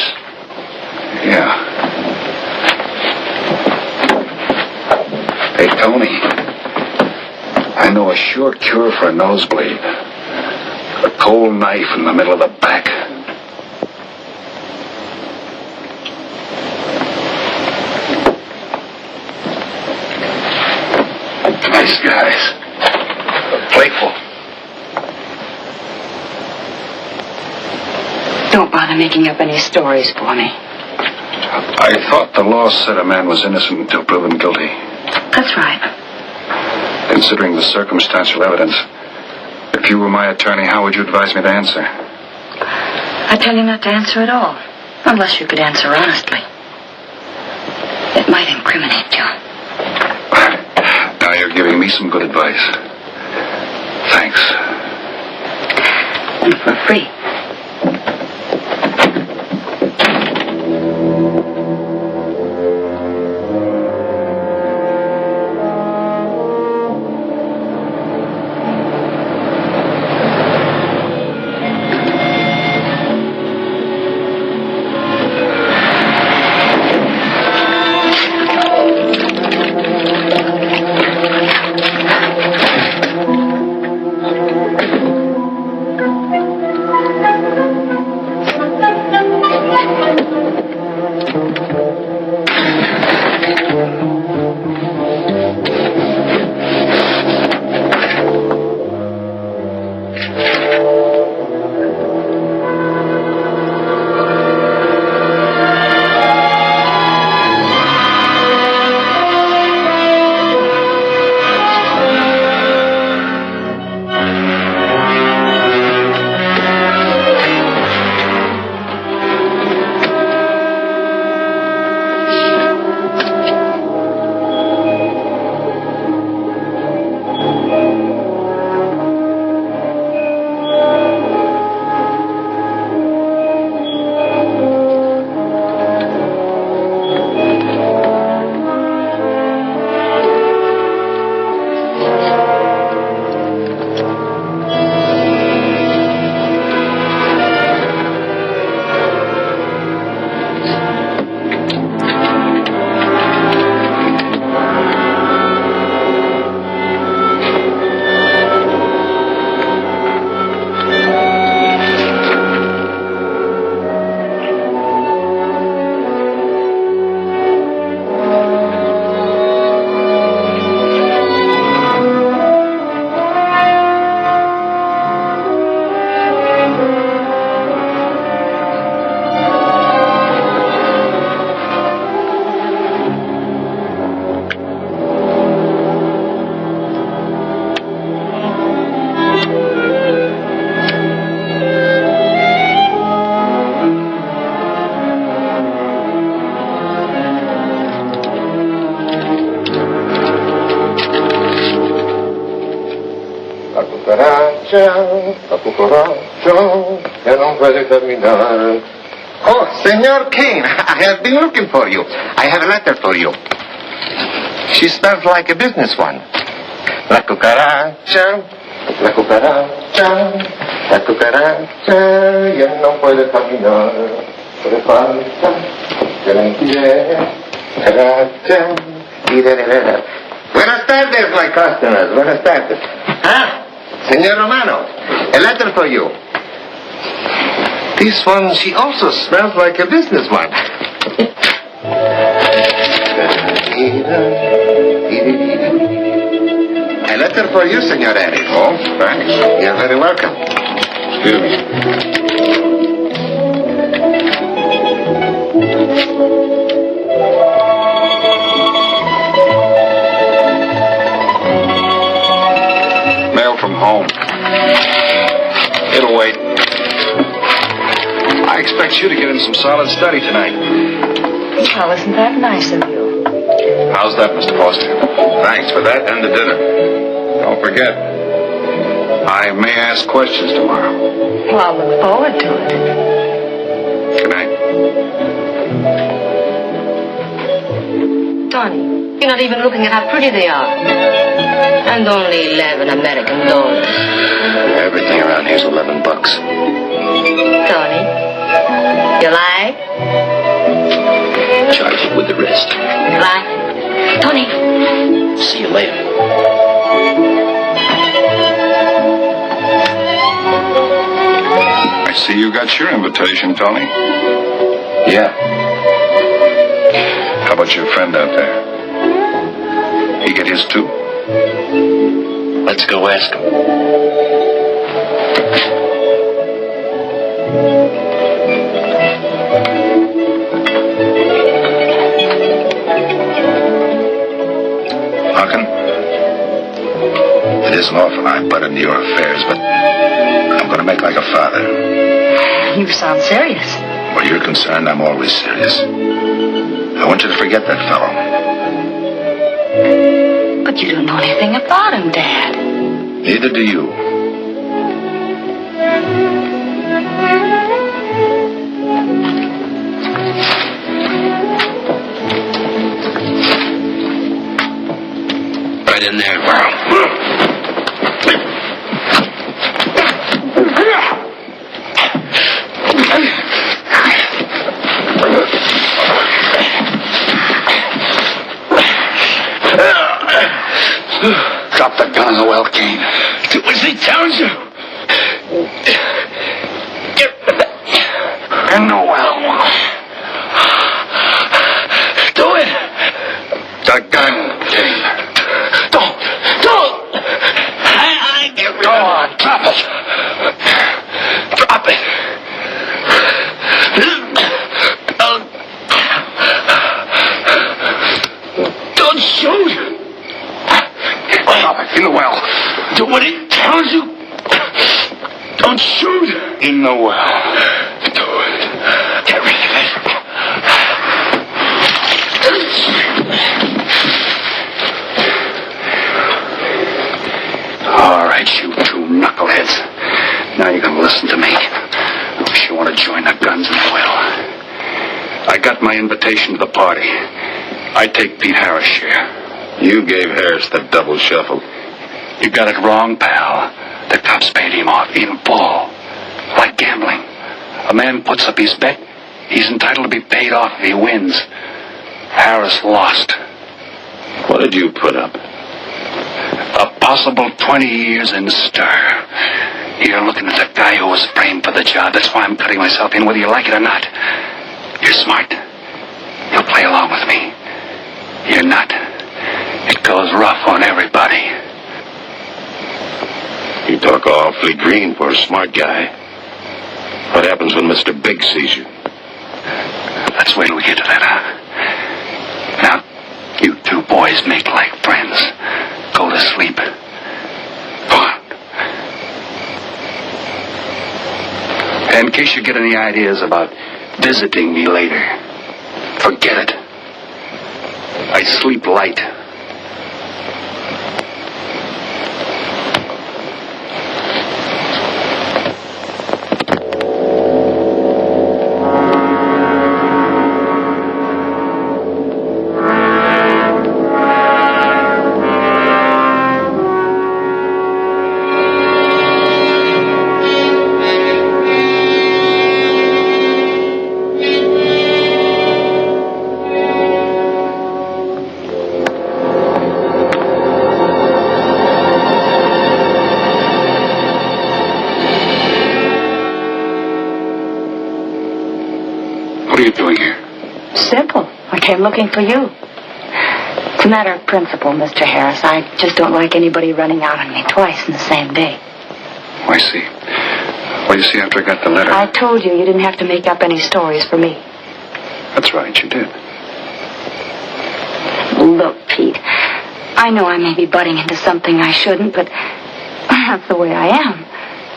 Yeah. Hey, Tony. I know a sure cure for a nosebleed. A cold knife in the middle of the back. Nice guys. Playful. Don't bother making up any stories for me. I thought the law said a man was innocent until proven guilty. That's right. Considering the circumstantial evidence, if you were my attorney, how would you advise me to answer? I tell you not to answer at all, unless you could answer honestly. It might incriminate you. Now you're giving me some good advice. Thanks. And for free. La cucaracha que no puede terminar. Oh, Senor Kane, I have been looking for you. I have a letter for you. She smells like a business one. La cucaracha, la cucaracha, la cucaracha ya no puede caminar. Buenas tardes, my customers. Buenas tardes. Ah, Senor Romano, a letter for you. This one, she also smells like a businessman. A letter for you, Senor Harris. Oh, thanks. You're very welcome. Excuse me. Mail from home. It'll wait. I expect you to get in some solid study tonight. Well, isn't that nice of you? How's that, Mr. Foster? Thanks for that and the dinner. Don't forget. I may ask questions tomorrow. Well, I'll look forward to it. Good night. Tony, you're not even looking at how pretty they are. And only $11 American. Everything around here's $11. Tony, you like? Charge it with the rest. Like? Tony. See you later. I see you got your invitation, Tony. Yeah. How about your friend out there? He get his too? Let's go ask him. Larkin, it isn't often I butt into your affairs, but I'm going to make like a father. You sound serious. Where you're concerned, I'm always serious. I want you to forget that fellow. But you don't know anything about him, Dad. Neither do you. Right in there. Drop the gun in the well, Kane. Do as he tells you. In the well. Do it. The gun, Kane. Don't. I get rid Go on, drop it. Drop it. Don't shoot. Drop it in the well. Do what he tells you. Don't shoot. In the well. Do it. Get rid of it. All right, you two knuckleheads. Now you're going to listen to me. I wish you want to join the guns in the well. I got my invitation to the party. I take Pete Harris' share. You gave Harris the double shuffle. You got it wrong, pal. The cops paid him off in full. Like gambling. A man puts up his bet, he's entitled to be paid off if he wins. Harris lost. What did you put up? A possible 20 years in stir. You're looking at the guy who was framed for the job. That's why I'm cutting myself in, whether you like it or not. You're smart. You'll play along with me. You're not. It goes rough on everybody. You talk awfully green for a smart guy. What happens when Mr. Big sees you? Let's wait till we get to that, huh? Now, you two boys make like friends. Go to sleep. Go on. In case you get any ideas about visiting me later, forget it. I sleep light. What are you doing here? Simple. I came looking for you. It's a matter of principle, Mr. Harris. I just don't like anybody running out on me twice in the same day. Oh, I see. Well, you see, after I got the letter... I told you didn't have to make up any stories for me. That's right, you did. Look, Pete, I know I may be butting into something I shouldn't, but that's the way I am.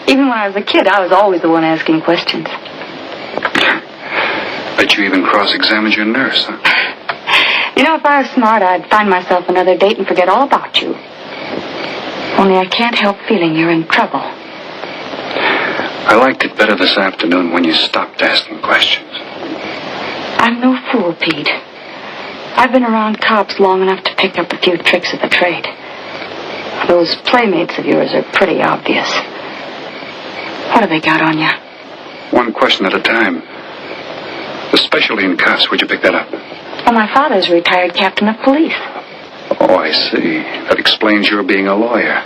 Even when I was a kid, I was always the one asking questions. Bet you even cross-examined your nurse, huh? You know, if I was smart, I'd find myself another date and forget all about you. Only I can't help feeling you're in trouble. I liked it better this afternoon when you stopped asking questions. I'm no fool, Pete. I've been around cops long enough to pick up a few tricks of the trade. Those playmates of yours are pretty obvious. What have they got on you? One question at a time. Especially in cuffs. Where'd you pick that up? Well, my father's a retired captain of police. Oh, I see. That explains your being a lawyer.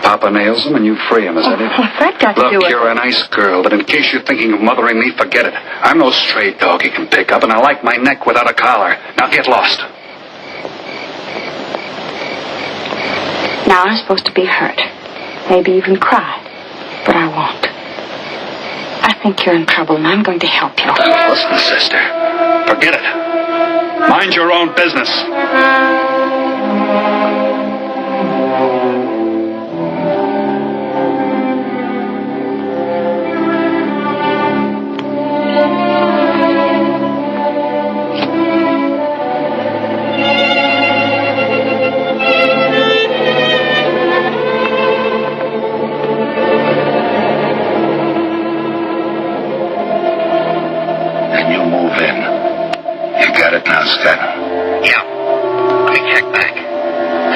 Papa nails them and you free him, is that it? What's that got to do with Look, you're a nice girl, but in case you're thinking of mothering me, forget it. I'm no stray dog you can pick up, and I like my neck without a collar. Now get lost. Now I'm supposed to be hurt. Maybe even cry. But I won't. I think you're in trouble, and I'm going to help you. Listen, sister. Forget it. Mind your own business.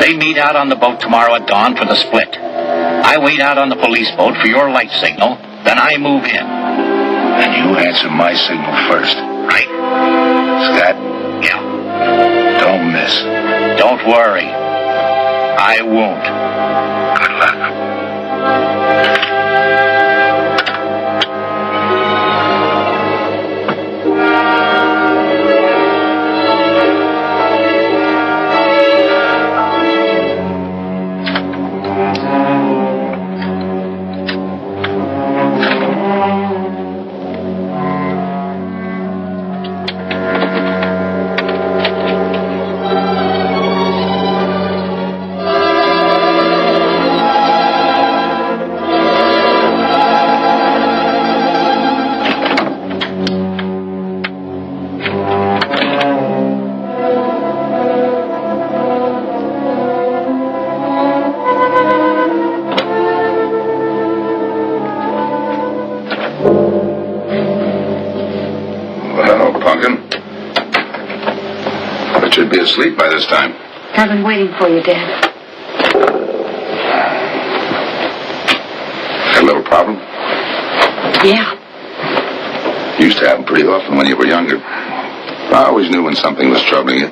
They meet out on the boat tomorrow at dawn for the split. I wait out on the police boat for your light signal, then I move in. And you answer my signal first. Right. Scott? Yeah. Don't miss. Don't worry. I won't. Good luck. Asleep by this time. I've been waiting for you, Dad. Got a little problem? Yeah. Used to happen pretty often when you were younger. I always knew when something was troubling you.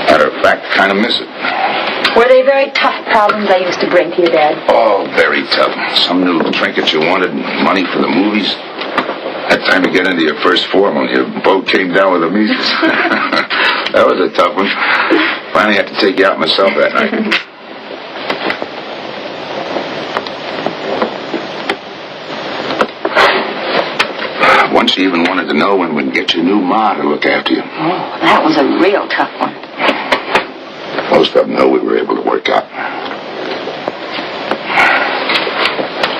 Matter of fact, kind of miss it. Were they very tough problems I used to bring to you, Dad? Oh, very tough. Some new trinket you wanted, money for the movies. That time to get into your first form when your boat came down with the measles. That was a tough one. Finally had to take you out myself that night. Once you even wanted to know when we'd get your new ma to look after you. Oh, that was a real tough one. Most of them know we were able to work out.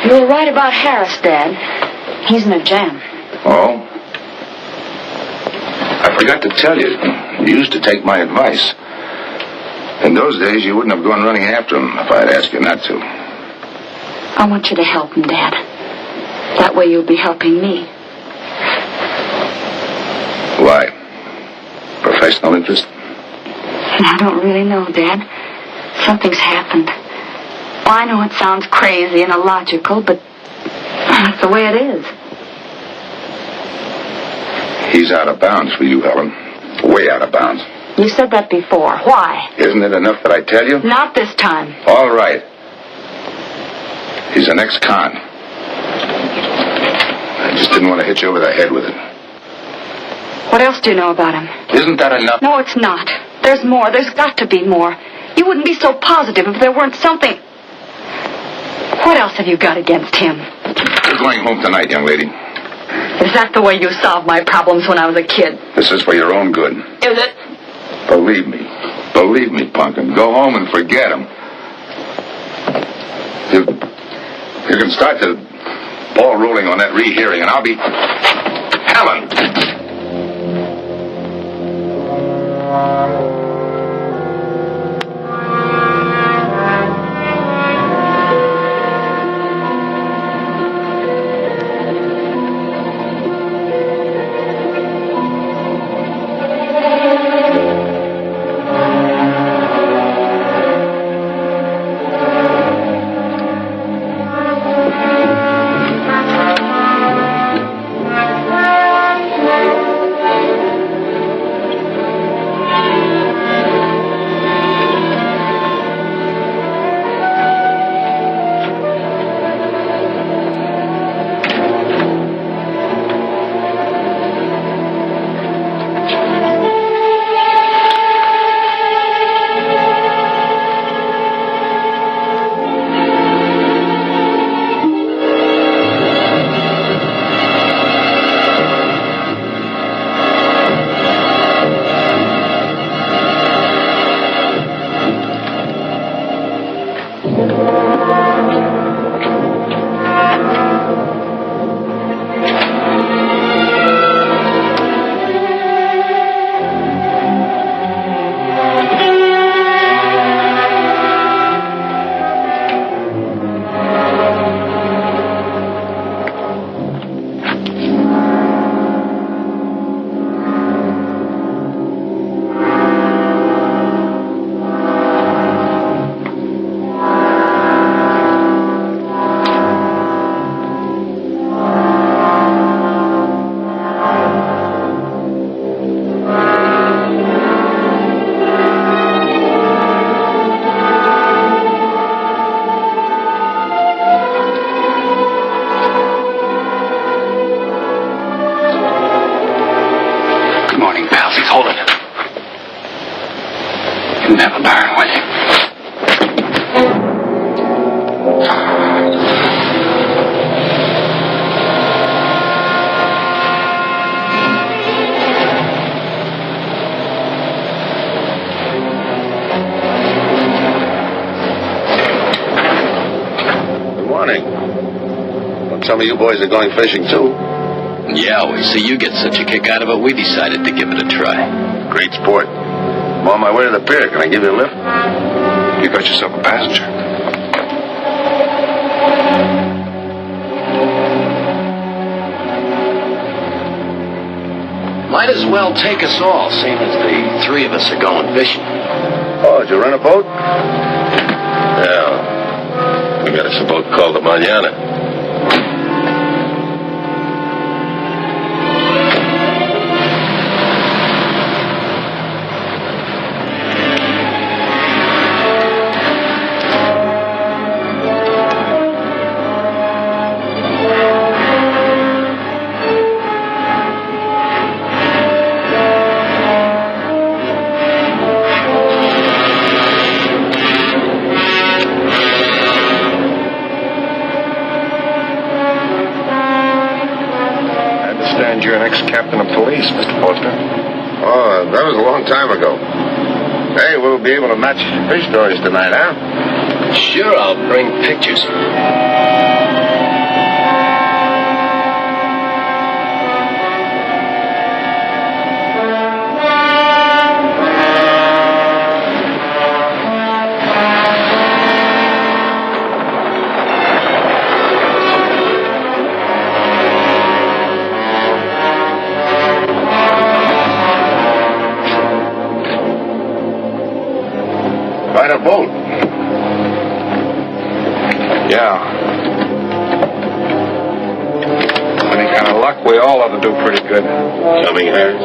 You were right about Harris, Dad. He's in a jam. Oh? I forgot to tell you. You used to take my advice. In those days, you wouldn't have gone running after him if I had asked you not to. I want you to help him, Dad. That way you'll be helping me. Why? Professional interest? I don't really know, Dad. Something's happened. Well, I know it sounds crazy and illogical, but that's the way it is. He's out of bounds for you, Helen. Way out of bounds. You said that before. Why? Isn't it enough that I tell you? Not this time. All right. He's an ex-con. I just didn't want to hit you over the head with it. What else do you know about him? Isn't that enough? No, it's not. There's more. There's got to be more. You wouldn't be so positive if there weren't something. What else have you got against him? You're going home tonight, young lady. Is that the way you solved my problems when I was a kid? This is for your own good. Is it? Believe me. Believe me, Punkin. Go home and forget him. You can start the ball rolling on that rehearing, and I'll be... Helen! Some of you boys are going fishing, too. Yeah, we see you get such a kick out of it, we decided to give it a try. Great sport. I'm on my way to the pier. Can I give you a lift? You got yourself a passenger. Might as well take us all, seeing as the three of us are going fishing. Oh, did you rent a boat? Yeah. We got us a boat called the Mañana. You're an ex-captain of police, Mr. Foster. Oh, that was a long time ago. Hey, we'll be able to match fish stories tonight, huh? Sure, I'll bring pictures. Ride a boat. Yeah. Any kind of luck, we all ought to do pretty good. Coming, Harris?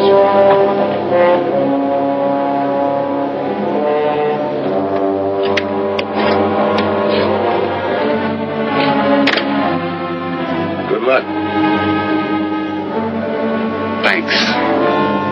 Good luck. Thanks.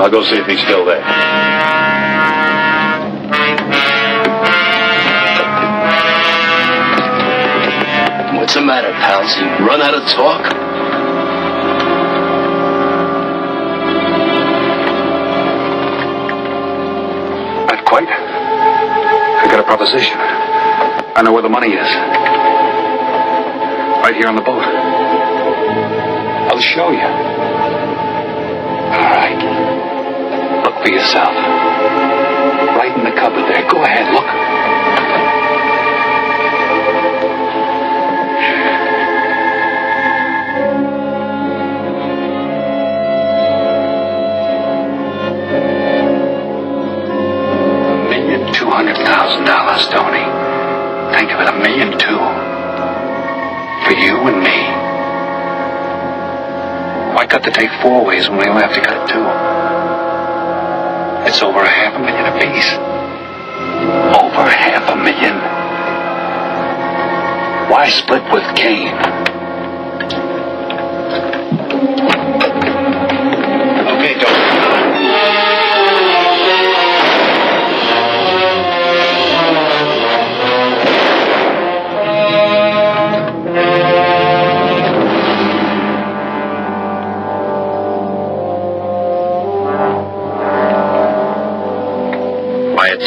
I'll go see if he's still there. What's the matter, pals? You run out of talk? Not quite. I got a proposition. I know where the money is. Right here on the boat. I'll show you. All right. Look for yourself. Right in the cupboard there. Go ahead, look. $1,200,000, Tony. Think of it, $1.2 million. For you and me. Why cut the tape 4 ways when we only have to cut it 2? It's over $500,000 apiece. Over $500,000. Why split with Kane? Okay, Tony.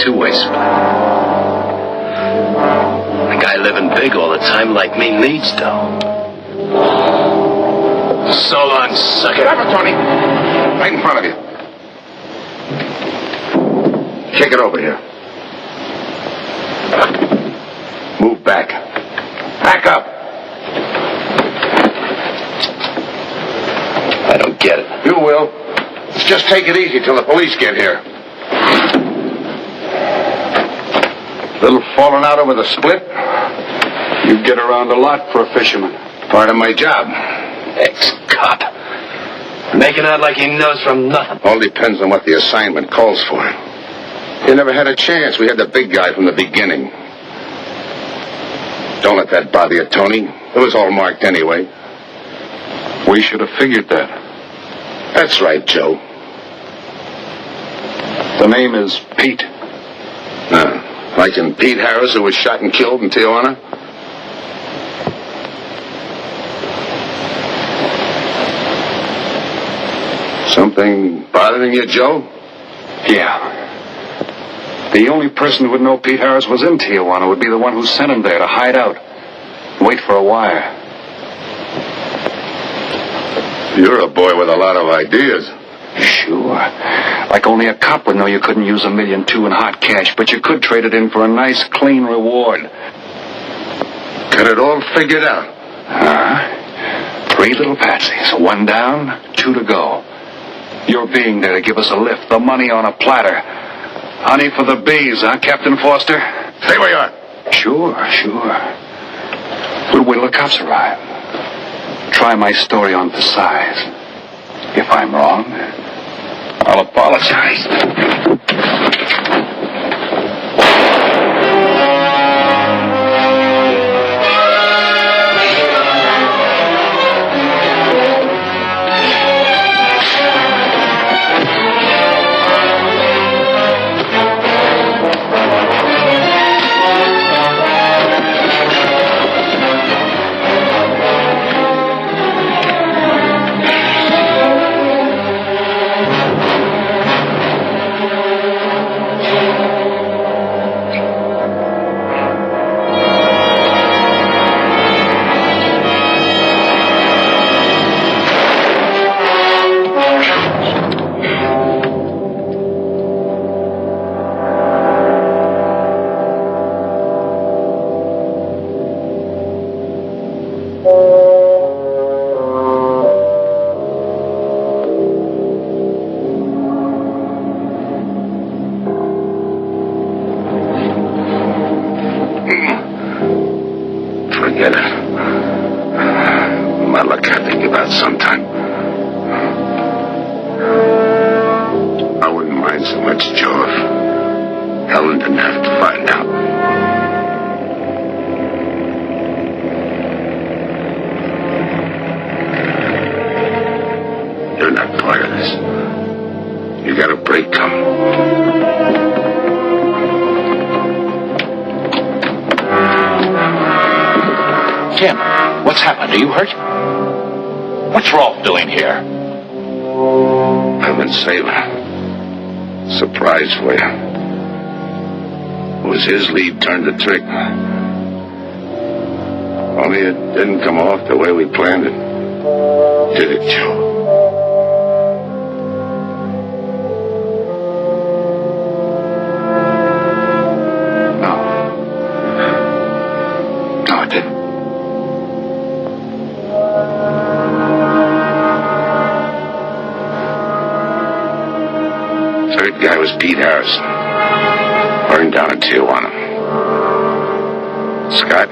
Two-way split. A guy living big all the time like me needs dough. So long, sucker. Grab it, Tony. Right in front of you. Kick it over here. Move back. Back up. I don't get it. You will. Let's just take it easy till the police get here. Little falling out over the split? You get around a lot for a fisherman. Part of my job. Ex-cop. Making out like he knows from nothing. All depends on what the assignment calls for. You never had a chance. We had the big guy from the beginning. Don't let that bother you, Tony. It was all marked anyway. We should have figured that. That's right, Joe. The name is Pete. Like in Pete Harris, who was shot and killed in Tijuana? Something bothering you, Joe? Yeah. The only person who would know Pete Harris was in Tijuana would be the one who sent him there to hide out. Wait for a wire. You're a boy with a lot of ideas. Sure. Like only a cop would know you couldn't use $1.2 million in hot cash, but you could trade it in for a nice, clean reward. Got it all figured out. 3 little patsies. 1 down, 2 to go. Your being there to give us a lift. The money on a platter. Honey for the bees, huh, Captain Foster? Stay where you are. Sure. We'll wait till the cops arrive. Try my story on for size. If I'm wrong, I'll apologize. Forget it. My luck I think about sometime. I wouldn't mind so much, Joe, if Helen didn't have to find out. You're not part of this. You got a break coming. Tim, what's happened? Are you hurt? What's Rolf doing here? I've been saving. Surprise for you. It was his lead turned the trick. Only it didn't come off the way we planned it. Did it, Joe? No, it didn't. Third guy was Pete Harrison. Burned down in Tijuana. Scott,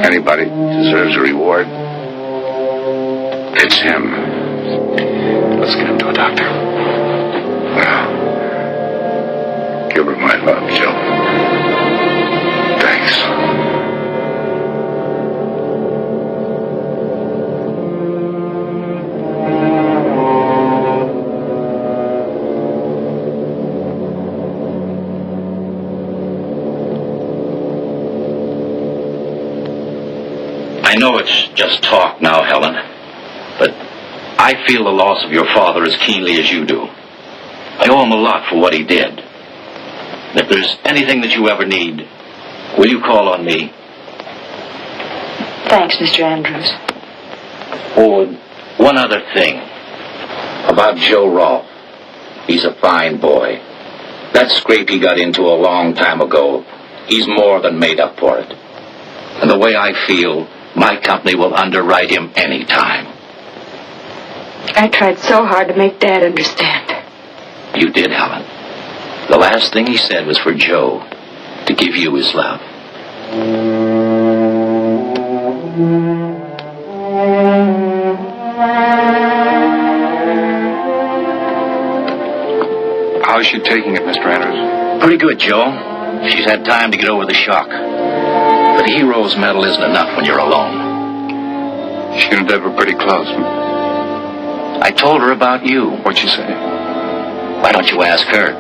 anybody deserves a reward. It's him. Let's get him to a doctor. Well, give her my love, Joe. Thanks. I know it's just talk now, Helen, but I feel the loss of your father as keenly as you do. I owe him a lot for what he did. And if there's anything that you ever need, will you call on me? Thanks, Mr. Andrews. Oh, and one other thing. About Joe Rolfe. He's a fine boy. That scrape he got into a long time ago, he's more than made up for it. And the way I feel, my company will underwrite him any time. I tried so hard to make Dad understand. You did, Helen. The last thing he said was for Joe to give you his love. How's she taking it, Mr. Andrews? Pretty good, Joe. She's had time to get over the shock. But a hero's medal isn't enough when you're alone. She and Deb were pretty close. I told her about you. What'd she say? Why don't you ask her?